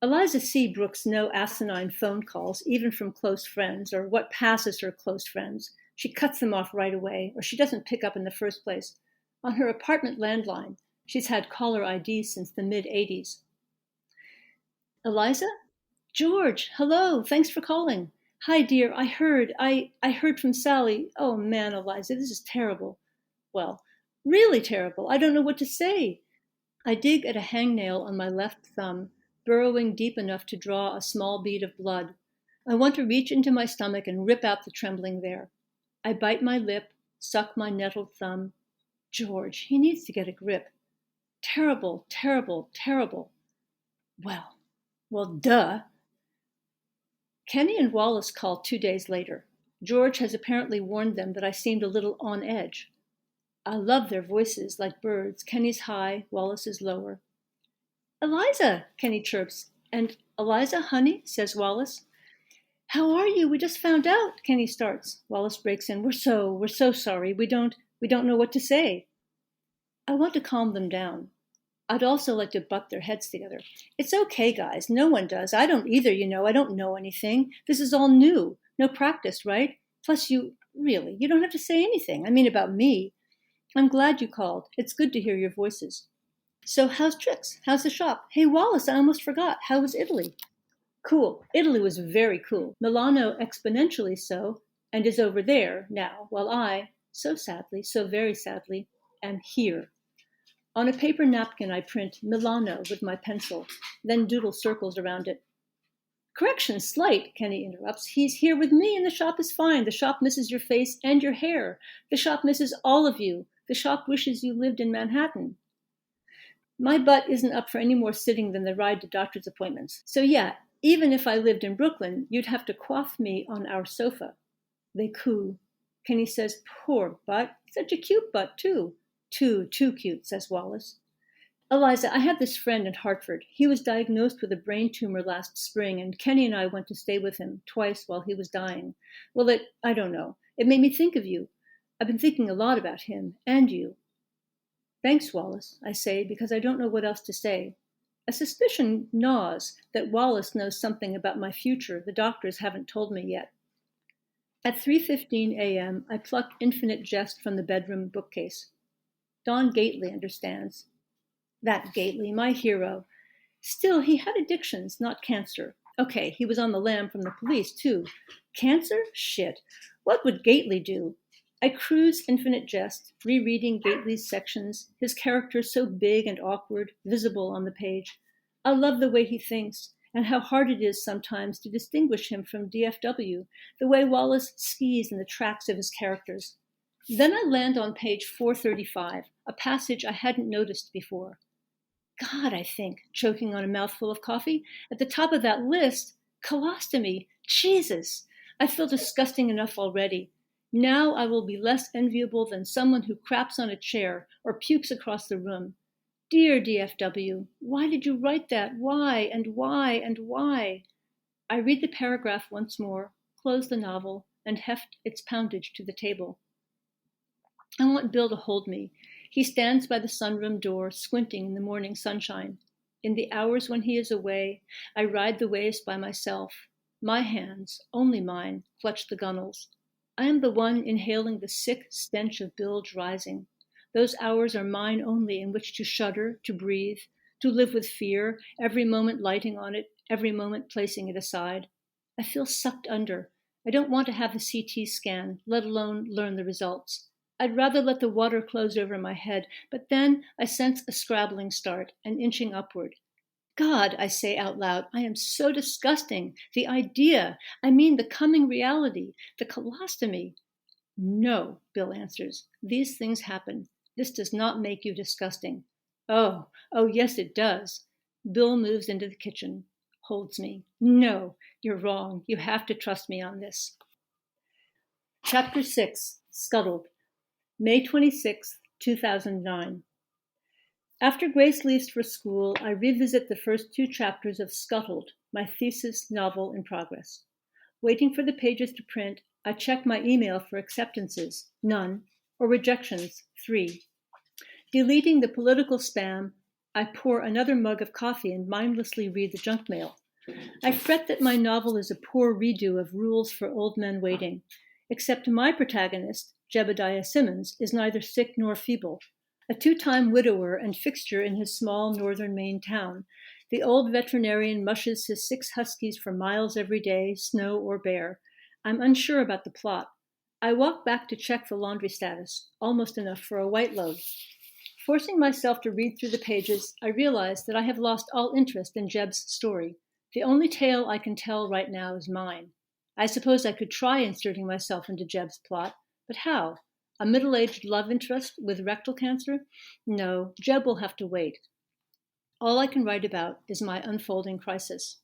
Eliza C. brooks no asinine phone calls, even from close friends, or what passes her close friends. She cuts them off right away, or she doesn't pick up in the first place. On her apartment landline, she's had caller ID since the mid-'80s. Eliza? George, hello, thanks for calling. Hi, dear, I heard from Sally. Oh, man, Eliza, this is terrible. Well, really terrible. I don't know what to say. I dig at a hangnail on my left thumb, burrowing deep enough to draw a small bead of blood. I want to reach into my stomach and rip out the trembling there. I bite my lip, suck my nettled thumb. George, he needs to get a grip. Terrible, terrible, terrible. Well, duh. Kenny and Wallace called 2 days later. George has apparently warned them that I seemed a little on edge. I love their voices, like birds. Kenny's high, Wallace's lower. Eliza, Kenny chirps. And Eliza, honey, says Wallace. How are you? We just found out, Kenny starts. Wallace breaks in. We're so sorry. We don't know what to say. I want to calm them down. I'd also like to butt their heads together. It's okay, guys. No one does. I don't either, I don't know anything. This is all new. No practice, right? Plus, you don't have to say anything. I mean, about me. I'm glad you called. It's good to hear your voices. So how's tricks? How's the shop? Hey, Wallace, I almost forgot. How was Italy? Cool. Italy was very cool. Milano exponentially so, and is over there now, while I, so sadly, so very sadly, am here. On a paper napkin, I print Milano with my pencil, then doodle circles around it. Correction, slight, Kenny interrupts. He's here with me and the shop is fine. The shop misses your face and your hair. The shop misses all of you. The shop wishes you lived in Manhattan. My butt isn't up for any more sitting than the ride to doctor's appointments. So yeah, even if I lived in Brooklyn, you'd have to quaff me on our sofa. They coo. Kenny says, poor butt. Such a cute butt, too. Too cute, says Wallace. Eliza, I have this friend in Hartford. He was diagnosed with a brain tumor last spring, and Kenny and I went to stay with him twice while he was dying. Well, I don't know. It made me think of you. I've been thinking a lot about him and you. Thanks, Wallace, I say, because I don't know what else to say. A suspicion gnaws that Wallace knows something about my future the doctors haven't told me yet. At 3:15 a.m., I pluck Infinite Jest from the bedroom bookcase. Don Gately understands. That Gately, my hero. Still, he had addictions, not cancer. Okay, he was on the lam from the police, too. Cancer? Shit. What would Gately do? I cruise Infinite Jest, rereading Gately's sections, his character so big and awkward, visible on the page. I love the way he thinks, and how hard it is sometimes to distinguish him from DFW, the way Wallace skis in the tracks of his characters. Then I land on page 435, a passage I hadn't noticed before. God, I think, choking on a mouthful of coffee, at the top of that list, colostomy. Jesus! I feel disgusting enough already. Now I will be less enviable than someone who craps on a chair or pukes across the room. Dear DFW, why did you write that? Why and why and why? I read the paragraph once more, close the novel, and heft its poundage to the table. I want Bill to hold me. He stands by the sunroom door, squinting in the morning sunshine. In the hours when he is away, I ride the waves by myself. My hands, only mine, clutch the gunnels. I am the one inhaling the sick stench of bilge rising. Those hours are mine only in which to shudder, to breathe, to live with fear, every moment lighting on it, every moment placing it aside. I feel sucked under. I don't want to have a CT scan, let alone learn the results. I'd rather let the water close over my head, but then I sense a scrabbling start, an inching upward. God, I say out loud, I am so disgusting. The idea, the coming reality, the colostomy. No, Bill answers. These things happen. This does not make you disgusting. Oh, yes, it does. Bill moves into the kitchen, holds me. No, you're wrong. You have to trust me on this. Chapter 6, Scuttled. May 26, 2009. After Grace leaves for school, I revisit the first 2 chapters of Scuttled, my thesis novel in progress. Waiting for the pages to print, I check my email for acceptances, none, or rejections, 3. Deleting the political spam, I pour another mug of coffee and mindlessly read the junk mail. I fret that my novel is a poor redo of Rules for Old Men Waiting, except my protagonist, Jebediah Simmons, is neither sick nor feeble. A 2-time widower and fixture in his small northern Maine town, the old veterinarian mushes his 6 huskies for miles every day, snow or bear. I'm unsure about the plot. I walked back to check the laundry status, almost enough for a white load. Forcing myself to read through the pages, I realized that I have lost all interest in Jeb's story. The only tale I can tell right now is mine. I suppose I could try inserting myself into Jeb's plot, but how? A middle-aged love interest with rectal cancer? No, Jeb will have to wait. All I can write about is my unfolding crisis.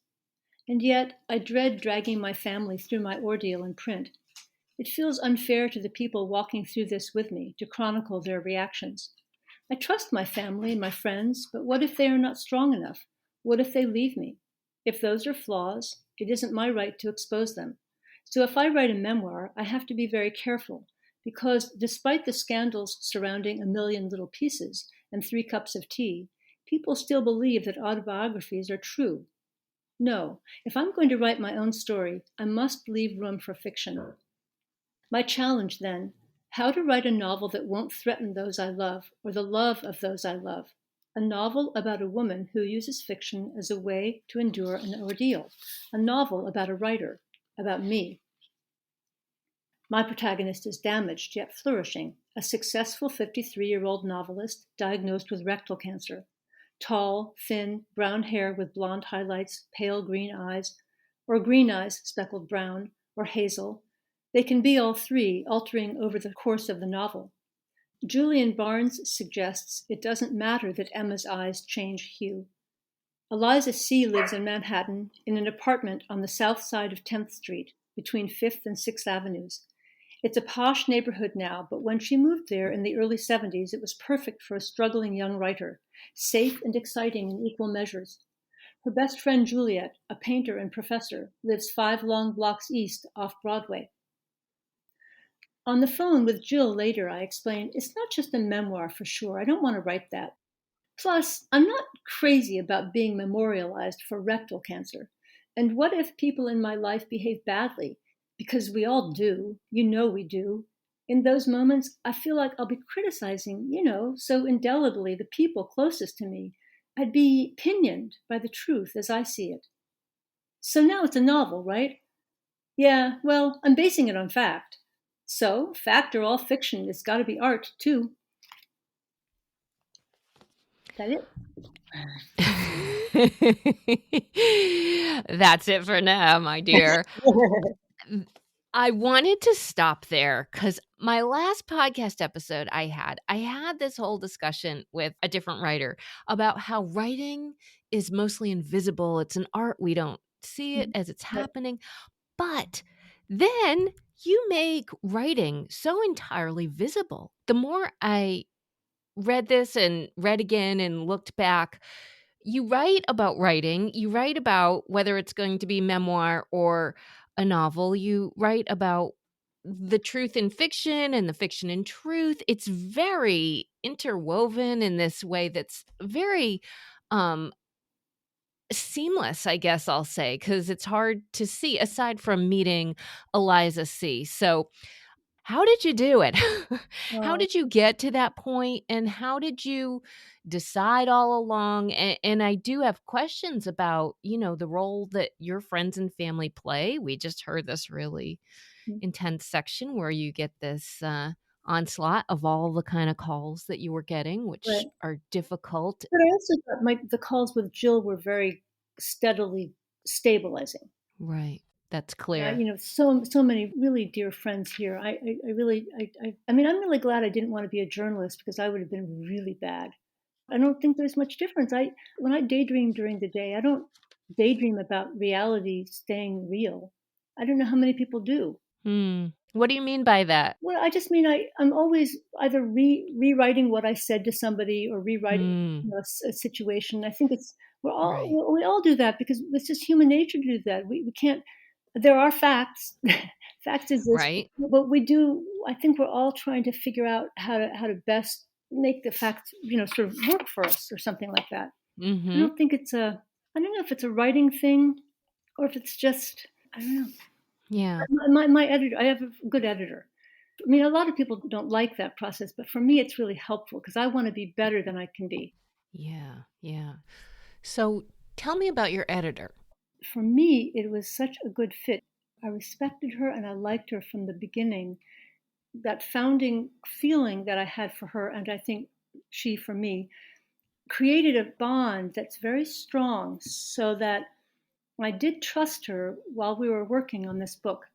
And yet, I dread dragging my family through my ordeal in print. It feels unfair to the people walking through this with me to chronicle their reactions. I trust my family and my friends, but what if they are not strong enough? What if they leave me? If those are flaws, it isn't my right to expose them. So if I write a memoir, I have to be very careful, because despite the scandals surrounding A Million Little Pieces and 3 Cups of Tea, people still believe that autobiographies are true. No, if I'm going to write my own story, I must leave room for fiction. My challenge, then, how to write a novel that won't threaten those I love or the love of those I love. A novel about a woman who uses fiction as a way to endure an ordeal. A novel about a writer, about me. My protagonist is damaged yet flourishing, a successful 53-year-old novelist diagnosed with rectal cancer. Tall, thin, brown hair with blonde highlights, pale green eyes, or green eyes speckled brown, or hazel. They can be all three, altering over the course of the novel. Julian Barnes suggests it doesn't matter that Emma's eyes change hue. Eliza C lives in Manhattan in an apartment on the south side of 10th Street, between 5th and 6th Avenues. It's a posh neighborhood now, but when she moved there in the early 70s, it was perfect for a struggling young writer, safe and exciting in equal measures. Her best friend Juliet, a painter and professor, lives 5 long blocks east off Broadway. On the phone with Jill later, I explained, it's not just a memoir for sure. I don't want to write that. Plus, I'm not crazy about being memorialized for rectal cancer. And what if people in my life behave badly? Because we all do. You know we do. In those moments, I feel like I'll be criticizing, so indelibly the people closest to me. I'd be pinioned by the truth as I see it. So now it's a novel, right? Yeah, well, I'm basing it on fact. So, fact or all fiction, it's got to be art, too. Is that
it? That's it for now, my dear. I wanted to stop there because my last podcast episode I had this whole discussion with a different writer about how writing is mostly invisible. It's an art. We don't see it as it's happening. But then you make writing so entirely visible. The more I read this and read again and looked back, you write about writing, you write about whether it's going to be memoir or a novel, you write about the truth in fiction and the fiction in truth. It's very interwoven in this way that's very seamless, I guess I'll say, because it's hard to see aside from meeting Eliza C. So how did you do it? How did you get to that point? And how did you decide all along? And I do have questions about, the role that your friends and family play. We just heard this really intense section where you get this onslaught of all the kind of calls that you were getting, which are difficult.
But I also thought the calls with Jill were very steadily stabilizing.
Right. That's clear.
So many really dear friends here. I mean, I'm really glad I didn't want to be a journalist because I would have been really bad. I don't think there's much difference. When I daydream during the day, I don't daydream about reality staying real. I don't know how many people do.
What do you mean by that?
Well, I just mean I'm always either rewriting what I said to somebody or rewriting a situation. I think we all do that because it's just human nature to do that. We can't. There are facts. Facts exist,
right?
But we do. I think we're all trying to figure out how to best make the facts, sort of work for us or something like that.
Mm-hmm.
I don't think I don't know if it's a writing thing or if it's just, I don't know.
Yeah.
My editor, I have a good editor. I mean, a lot of people don't like that process, but for me, it's really helpful because I want to be better than I can be.
Yeah. So tell me about your editor.
For me, it was such a good fit. I respected her and I liked her from the beginning. that founding feeling that I had for her, and I think she for me, created a bond that's very strong so that I did trust her while we were working on this book.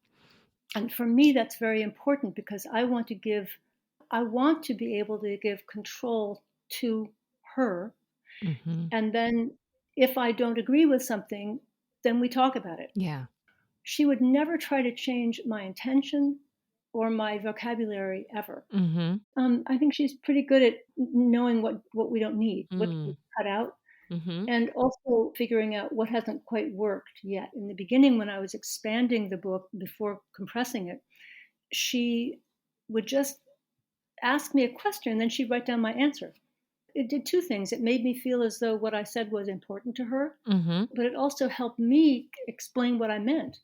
And for me, that's very important because I want to be able to give control to her.
Mm-hmm.
And then if I don't agree with something, then we talk about it.
Yeah.
She would never try to change my intention or my vocabulary ever.
Mm-hmm.
I think she's pretty good at knowing what we don't need, what to
Mm.
cut out,
Mm-hmm.
and also figuring out what hasn't quite worked yet. In the beginning, when I was expanding the book before compressing it, she would just ask me a question, and then she'd write down my answer. It did two things. It made me feel as though what I said was important to her,
Mm-hmm.
but it also helped me explain what I meant.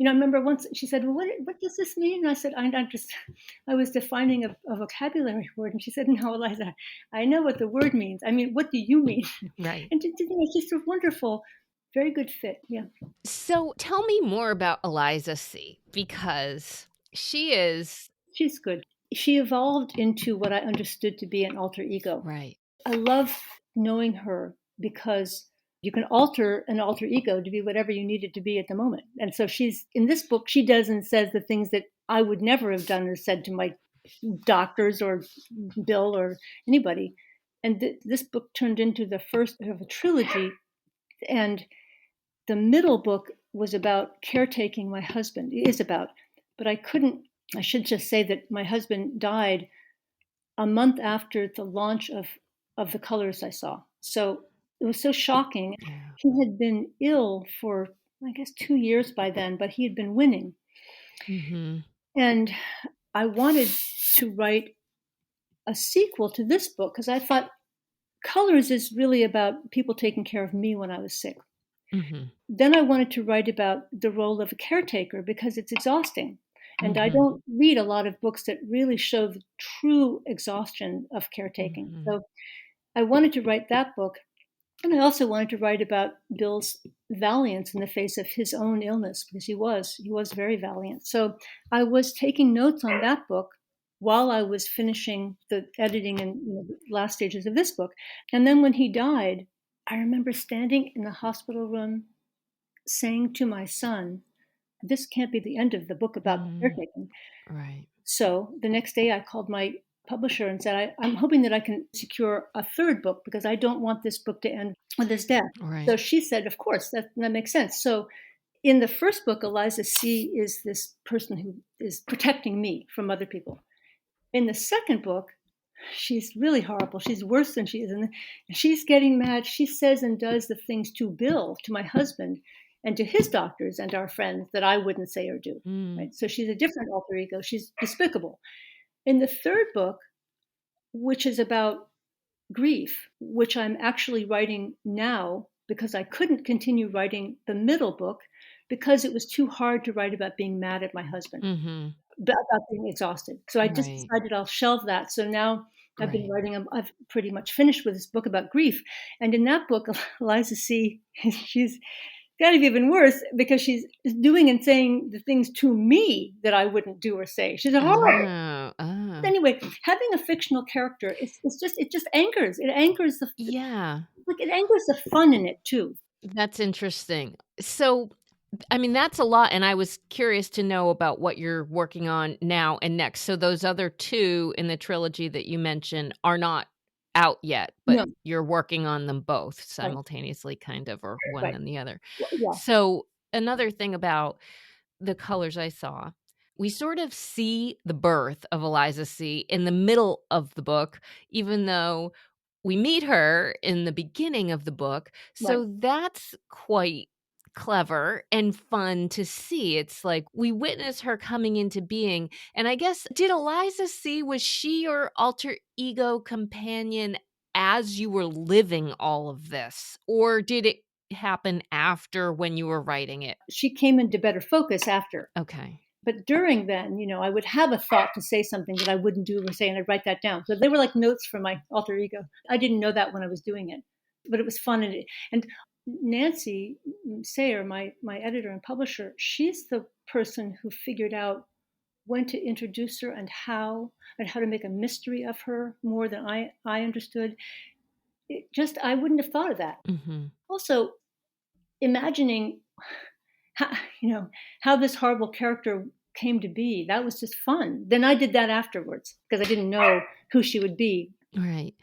I remember once she said, "Well, what does this mean?" And I said, I was defining a vocabulary word." And she said, "No, Eliza, I know what the word means. I mean, what do you mean?"
Right.
And it's just a wonderful, very good fit. Yeah.
So tell me more about Eliza C, because she is
She's good. She evolved into what I understood to be an alter ego.
right.
I love knowing her because you can alter an alter ego to be whatever you need it to be at the moment. And so she's in this book, she does and says the things that I would never have done or said to my doctors or Bill or anybody. And this book turned into the first of a trilogy. And the middle book was about caretaking my husband. It is about, but I should just say that my husband died a month after the launch of The Colors I Saw. So it was so shocking.
Yeah.
He had been ill for, I guess, 2 years by then, but he had been winning.
Mm-hmm.
And I wanted to write a sequel to this book because I thought Colors is really about people taking care of me when I was sick.
Mm-hmm.
Then I wanted to write about the role of a caretaker because it's exhausting. And I
Mm-hmm.
don't read a lot of books that really show the true exhaustion of caretaking.
Mm-hmm.
So I wanted to write that book. And I also wanted to write about Bill's valiance in the face of his own illness because he was very valiant. So I was taking notes on that book while I was finishing the editing and the last stages of this book. And then when he died, I remember standing in the hospital room saying to my son, "This can't be the end of the book about caretaking."
Right.
So the next day I called my publisher and said, I'm hoping that I can secure a third book because I don't want this book to end with his death.
Right.
So she said, of course, that makes sense. So in the first book, Eliza C is this person who is protecting me from other people. In the second book, she's really horrible. She's worse than she is. And she's getting mad. She says and does the things to Bill, to my husband, and to his doctors and our friends that I wouldn't say or do. Right? So she's a different alter ego. She's despicable. In the third book, which is about grief, which I'm actually writing now because I couldn't continue writing the middle book because it was too hard to write about being mad at my husband,
Mm-hmm.
about being exhausted. So I just
Right.
decided I'll shelve that. So now I've been
Right.
writing, I've pretty much finished with this book about grief. And in that book, Eliza C, she's got to be even worse because she's doing and saying the things to me that I wouldn't do or say. She's a horror. Anyway, having a fictional character, it just anchors. It anchors
Yeah.
it anchors the fun in it too.
That's interesting. So, I mean, that's a lot. And I was curious to know about what you're working on now and next. So those other two in the trilogy that you mentioned are not out yet, but
No,
you're working on them both
right,
simultaneously, kind of, or one
right.
then the other.
Yeah,
So another thing about The Colors I Saw, we sort of see the birth of Eliza C in the middle of the book, even though we meet her in the beginning of the book.
right.
So that's quite clever and fun to see. It's like we witness her coming into being. And I guess, did Eliza C, was she your alter ego companion as you were living all of this? Or did it happen after when you were writing it?
She came into better focus after.
Okay.
But during then, I would have a thought to say something that I wouldn't do or say, and I'd write that down. So they were like notes from my alter ego. I didn't know that when I was doing it, but it was fun. And Nancy Sayer, my editor and publisher, she's the person who figured out when to introduce her and how to make a mystery of her more than I understood. I wouldn't have thought of that.
Mm-hmm.
Also, imagining how, how this horrible character came to be, that was just fun. Then I did that afterwards because I didn't know who she would be.
Right.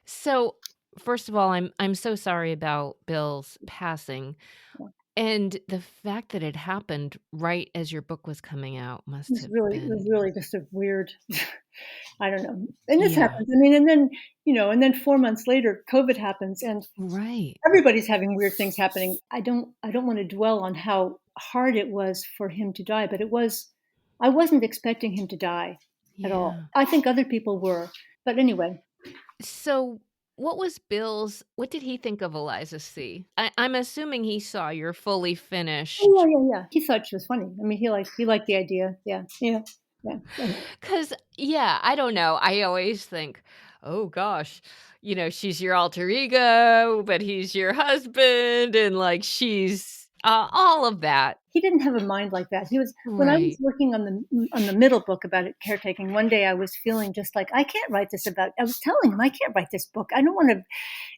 So, first of all, I'm so sorry about Bill's passing.
Yeah.
And the fact that it happened right as your book was coming out must have
It was
been.
really just a weird, I don't know. And this
Yeah.
happens. I mean, and then 4 months later, COVID happens, and
Right.
everybody's having weird things happening. I don't want to dwell on how hard it was for him to die, but I wasn't expecting him to die at all.
Yeah.
I think other people were, but anyway.
So, what did he think of Eliza C? I'm assuming he saw your fully finished.
Oh, yeah. He thought she was funny. I mean, he liked the idea. Yeah.
Because, yeah, I don't know. I always think, oh gosh, she's your alter ego, but he's your husband, and like she's all of that.
He didn't have a mind like that. When I was
Right.
working on the middle book about caretaking, one day I was feeling just like, I can't write this about, I was telling him, I can't write this book. I don't want to,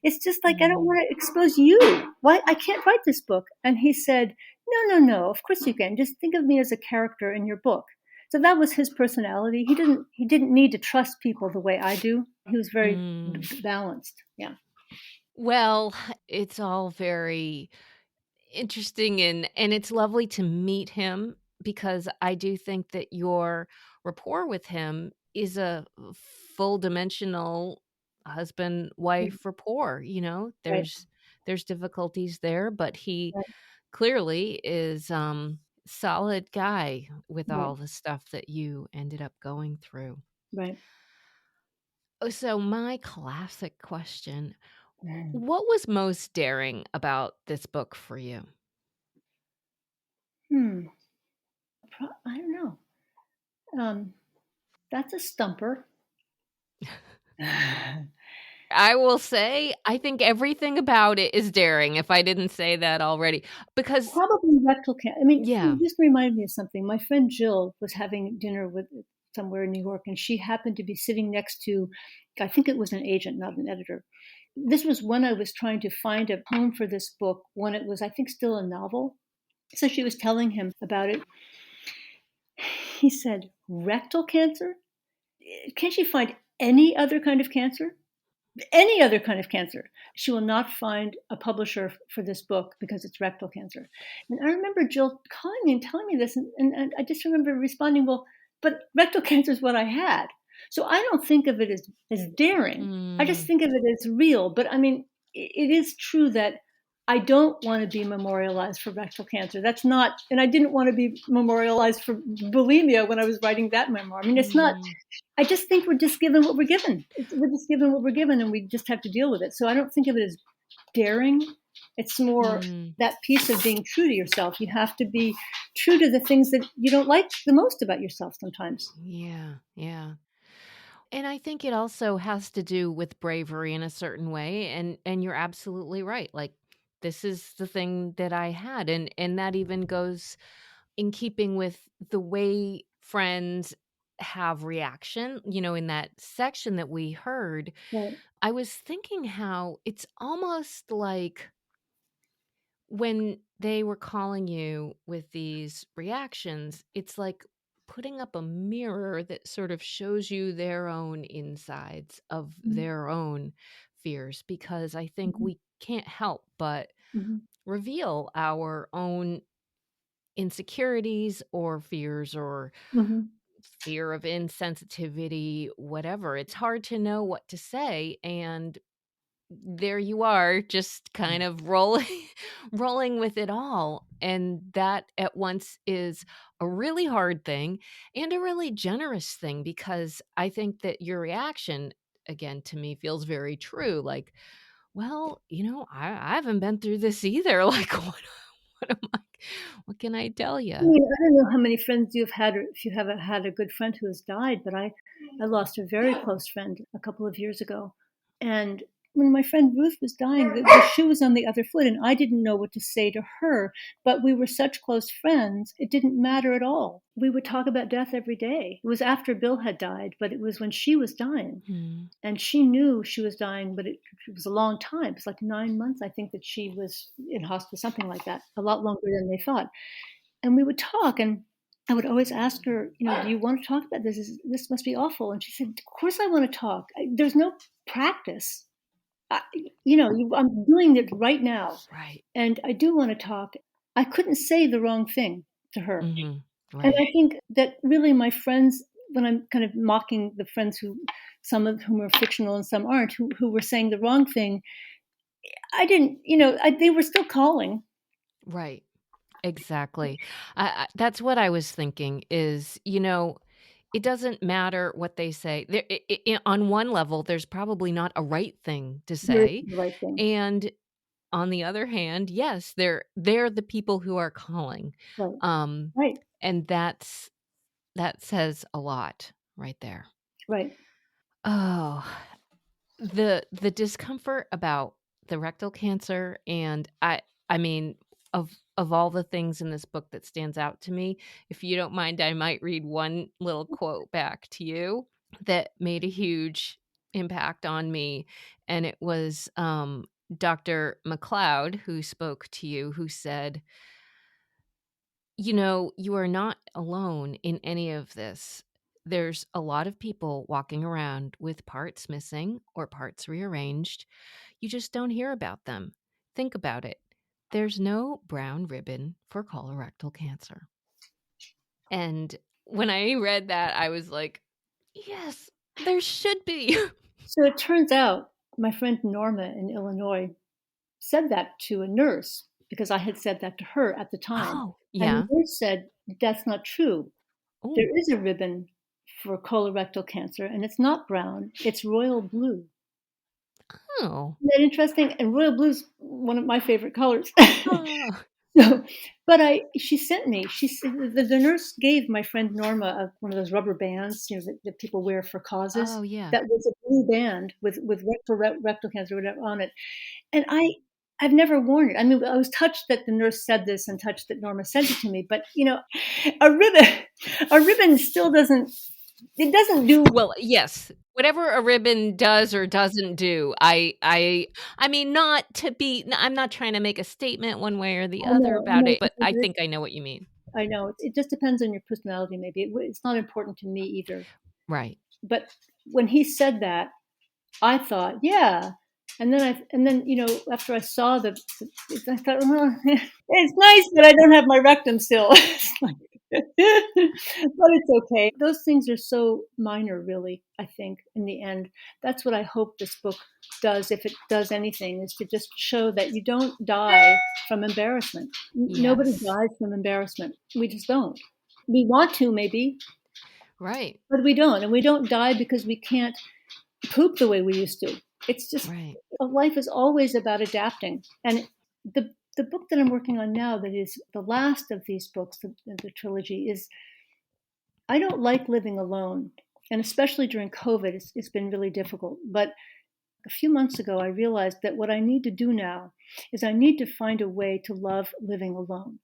it's just like, I don't want to expose you. Why? I can't write this book. And he said, no, of course you can. Just think of me as a character in your book. So that was his personality. He didn't need to trust people the way I do. He was very balanced. Yeah.
Well, it's all very interesting, and it's lovely to meet him, because I do think that your rapport with him is a full dimensional husband wife rapport.
Right.
There's difficulties there, but he
Right.
clearly is solid guy with
Right.
all the stuff that you ended up going through.
Right.
So my classic question,
Mm.
what was most daring about this book for you?
I don't know. That's a stumper.
I will say, I think everything about it is daring, if I didn't say that already, because
Probably rectal cancer. I mean,
yeah.
it just reminded me of something. My friend Jill was having dinner with somewhere in New York, and she happened to be sitting next to, I think it was an agent, not an editor. This was when I was trying to find a home for this book, when it was, I think, still a novel. So she was telling him about it. He said, rectal cancer? Can't she find any other kind of cancer? Any other kind of cancer. She will not find a publisher for this book because it's rectal cancer. And I remember Jill calling me and telling me this, and I just remember responding, well, but rectal cancer is what I had. So I don't think of it as daring. I just think of it as real. But I mean, it is true that I don't want to be memorialized for rectal cancer. That's not, and I didn't want to be memorialized for bulimia when I was writing that memoir. I mean, it's not, I just think we're just given what we're given. We're just given what we're given, and we just have to deal with it. So I don't think of it as daring. It's more that piece of being true to yourself. You have to be true to the things that you don't like the most about yourself sometimes.
Yeah. And I think it also has to do with bravery in a certain way, and you're absolutely right. Like, this is the thing that I had, and that even goes in keeping with the way friends have reaction, in that section that we heard.
Right.
I was thinking how it's almost like when they were calling you with these reactions, it's like putting up a mirror that sort of shows you their own insides of their own fears, because I think we can't help but reveal our own insecurities or fears or fear of insensitivity, whatever. It's hard to know what to say, and there you are, just kind of rolling with it all. And that at once is a really hard thing and a really generous thing, because I think that your reaction, again, to me feels very true. Like, well, I haven't been through this either. Like, what can I tell you?
I mean, I don't know how many friends you've had, or if you haven't had a good friend who has died, but I lost a very close friend a couple of years ago. And when my friend Ruth was dying, the shoe was on the other foot, and I didn't know what to say to her, but we were such close friends, it didn't matter at all. We would talk about death every day. It was after Bill had died, but it was when she was dying.
Mm.
And she knew she was dying, but it was a long time. It was like 9 months, I think, that she was in hospice, something like that, a lot longer than they thought. And we would talk, and I would always ask her, do you want to talk about this? This must be awful. And she said, of course I want to talk. There's no practice. I'm doing it right now.
Right.
And I do want to talk. I couldn't say the wrong thing to her.
Mm-hmm. Right.
And I think that really my friends, when I'm kind of mocking the friends some of whom are fictional and some aren't, who were saying the wrong thing, I didn't, they were still calling.
Right. Exactly. That's what I was thinking is, it doesn't matter what they say. On one level, there's probably not a right thing to say.
The right thing.
And on the other hand, yes, they're the people who are calling.
Right. Right.
And that says a lot right there.
Right.
Oh, the discomfort about the rectal cancer, and I mean, of all the things in this book that stands out to me, if you don't mind, I might read one little quote back to you that made a huge impact on me. And it was Dr. McLeod who spoke to you, who said, you are not alone in any of this. There's a lot of people walking around with parts missing or parts rearranged. You just don't hear about them. Think about it. There's no brown ribbon for colorectal cancer. And when I read that, I was like, yes, there should be.
So it turns out my friend Norma in Illinois said that to a nurse because I had said that to her at the time.
Oh, yeah.
And the nurse said, that's not true.
Ooh.
There is a ribbon for colorectal cancer, and it's not brown, it's royal blue.
Oh.
Isn't that interesting? And royal blue is one of my favorite colors.
Oh.
She sent me, the nurse gave my friend Norma one of those rubber bands, that people wear for causes.
Oh, yeah.
That was a blue band with rectal cancer or whatever on it. And I've never worn it. I mean, I was touched that the nurse said this and touched that Norma sent it to me, but a ribbon still doesn't do
well. Yes, whatever a ribbon does or doesn't do. I mean, not to be. I'm not trying to make a statement one way or the other about it, but I think I know what you mean.
I know it just depends on your personality. Maybe it's not important to me either.
Right.
But when he said that, I thought, yeah. And then after I saw I thought, it's nice, but I don't have my rectum still. But it's okay. Those things are so minor, really, I think, in the end. That's what I hope this book does, if it does anything, is to just show that you don't die from embarrassment. Yes. Nobody dies from embarrassment. We just don't. We want to, maybe. Right. But we don't. And we don't die because we can't poop the way we used to. It's just, right. Life is always about adapting. And the book that I'm working on now, that is the last of these books, the trilogy, is I don't like living alone. And especially during COVID, it's been really difficult. But a few months ago, I realized that what I need to do now is I need to find a way to love living alone.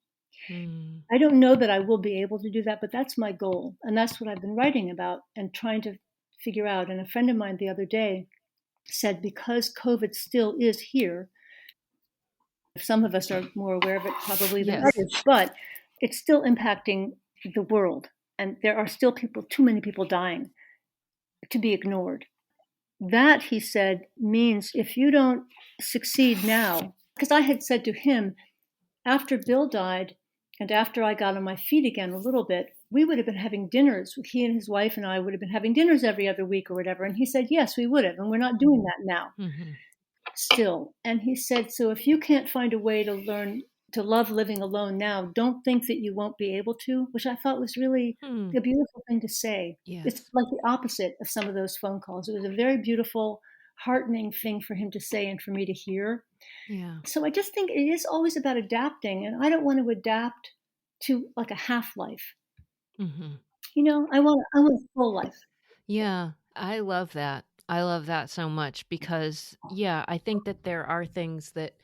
I don't know that I will be able to do that, but that's my goal. And that's what I've been writing about and trying to figure out. And a friend of mine the other day said, because COVID still is here, some of us are more aware of it probably than others, but it's still impacting the world. And there are still too many people dying to be ignored. That, he said, means if you don't succeed now, because I had said to him, after Bill died and after I got on my feet again a little bit, we would have been having dinners. He and his wife and I would have been having dinners every other week or whatever. And he said, yes, we would have. And we're not doing that now. Still. And he said, so if you can't find a way to learn to love living alone now, don't think that you won't be able to, which I thought was really a beautiful thing to say. Yes. It's like the opposite of some of those phone calls. It was a very beautiful, heartening thing for him to say and for me to hear. Yeah. So I just think it is always about adapting, and I don't want to adapt to like a half-life. I want a full life.
Yeah, I love that. I love that so much because, yeah, I think that there are things that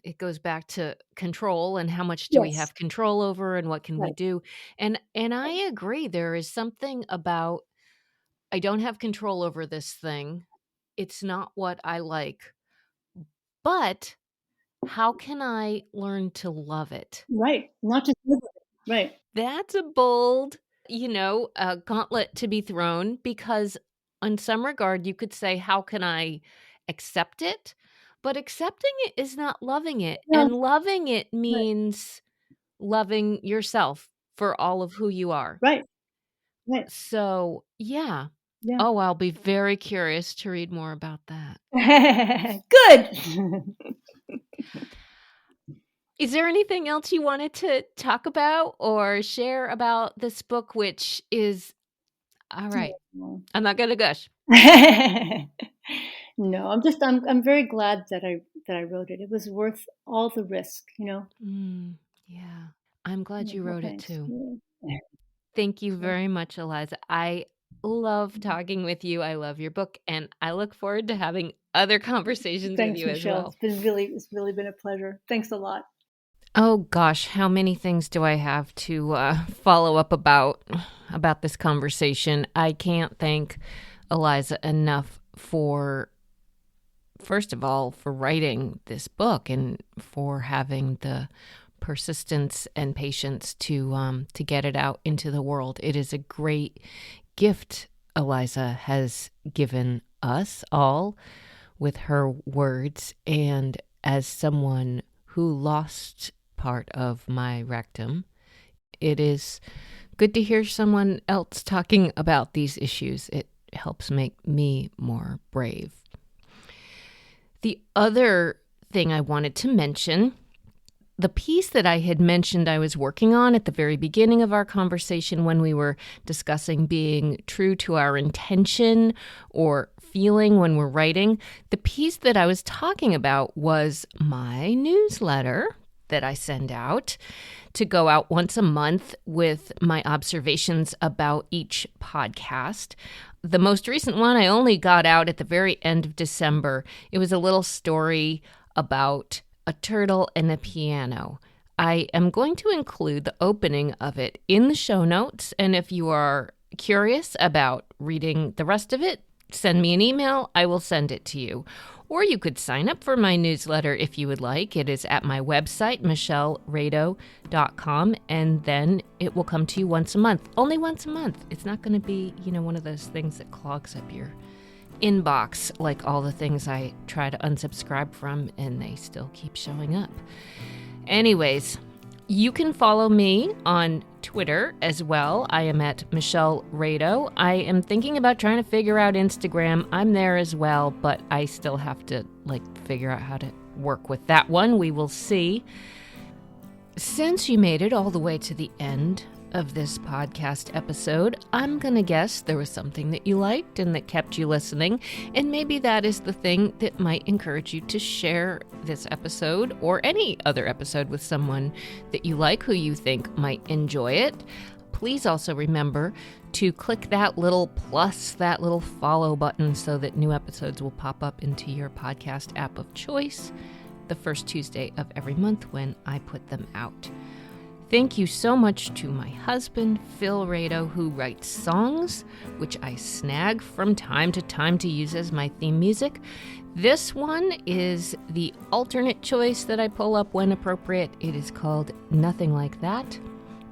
it goes back to control and how much do we
Yes,
have control over and what can we
right,
do? And I agree. There is something about I don't have control over this thing. It's not what I like. But how can I learn to love it?
right. Not just live with it. Right,
That's a bold, gauntlet to be thrown because, on some regard, you could say, how can I accept it? But accepting it is not loving it.
no,
And loving it
right,
means loving yourself for all of who you are.
right, right.
So, yeah.
Yeah.
Oh, I'll be very curious to read more about that.
Good.
Is there anything else you wanted to talk about or share about this book, which is all right?
No.
I'm not going to gush.
No, I'm very glad that I wrote it. It was worth all the risk, you know.
Yeah. I'm glad
Yeah,
you
well,
wrote it
thanks.
too.
Yeah.
Thank you
So,
very much, Eliza. I love talking with you. I love your book, and I look forward to having other conversations with
thanks,
you as
Michelle.
well.
It's really been a pleasure. Thanks a lot.
Oh gosh, how many things do I have to follow up about this conversation? I can't thank Eliza enough for, first of all, for writing this book and for having the persistence and patience to get it out into the world. It is a great gift Eliza has given us all with her words, and as someone who lost part of my rectum, it is good to hear someone else talking about these issues. It helps make me more brave. The other thing I wanted to mention, the piece that I had mentioned I was working on at the very beginning of our conversation when we were discussing being true to our intention or feeling when we're writing, the piece that I was talking about was my newsletter that I send out to go out once a month with my observations about each podcast. The most recent one I only got out at the very end of December. It was a little story about a turtle and a piano. I am going to include the opening of it in the show notes, and if you are curious about reading the rest of it, send me an email. I will send it to you. Or you could sign up for my newsletter if you would like. It is at my website, michellerado.com, and then it will come to you once a month. Only once a month. It's not going to be, one of those things that clogs up your inbox like all the things I try to unsubscribe from, and they still keep showing up. Anyways, you can follow me on Twitter as well. I am at Michelle Rado. I am thinking about trying to figure out Instagram. I'm there as well, but I still have to figure out how to work with that one. We will see. Since you made it all the way to the end of this podcast episode, I'm going to guess there was something that you liked and that kept you listening, and maybe that is the thing that might encourage you to share this episode or any other episode with someone that you like who you think might enjoy it. Please also remember to click that little plus, that little follow button so that new episodes will pop up into your podcast app of choice the first Tuesday of every month when I put them out. Thank you so much to my husband, Phil Rado, who writes songs, which I snag from time to time to use as my theme music. This one is the alternate choice that I pull up when appropriate. It is called Nothing Like That.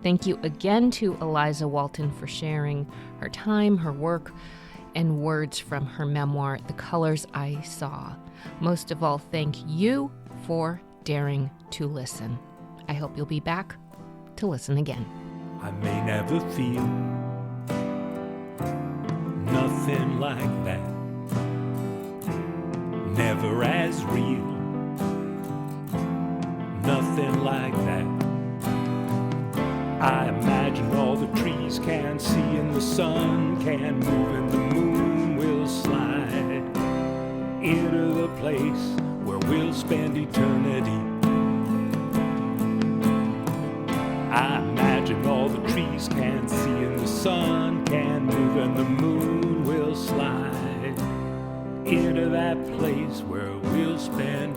Thank you again to Eliza Walton for sharing her time, her work, and words from her memoir, The Colors I Saw. Most of all, thank you for daring to listen. I hope you'll be back to listen again.
I may never feel nothing like that, never as real, nothing like that. I imagine all the trees can see and the sun can move and the moon will slide into the place where we'll spend eternity. I imagine all the trees can see and the sun can move and the moon will slide into that place where we'll spend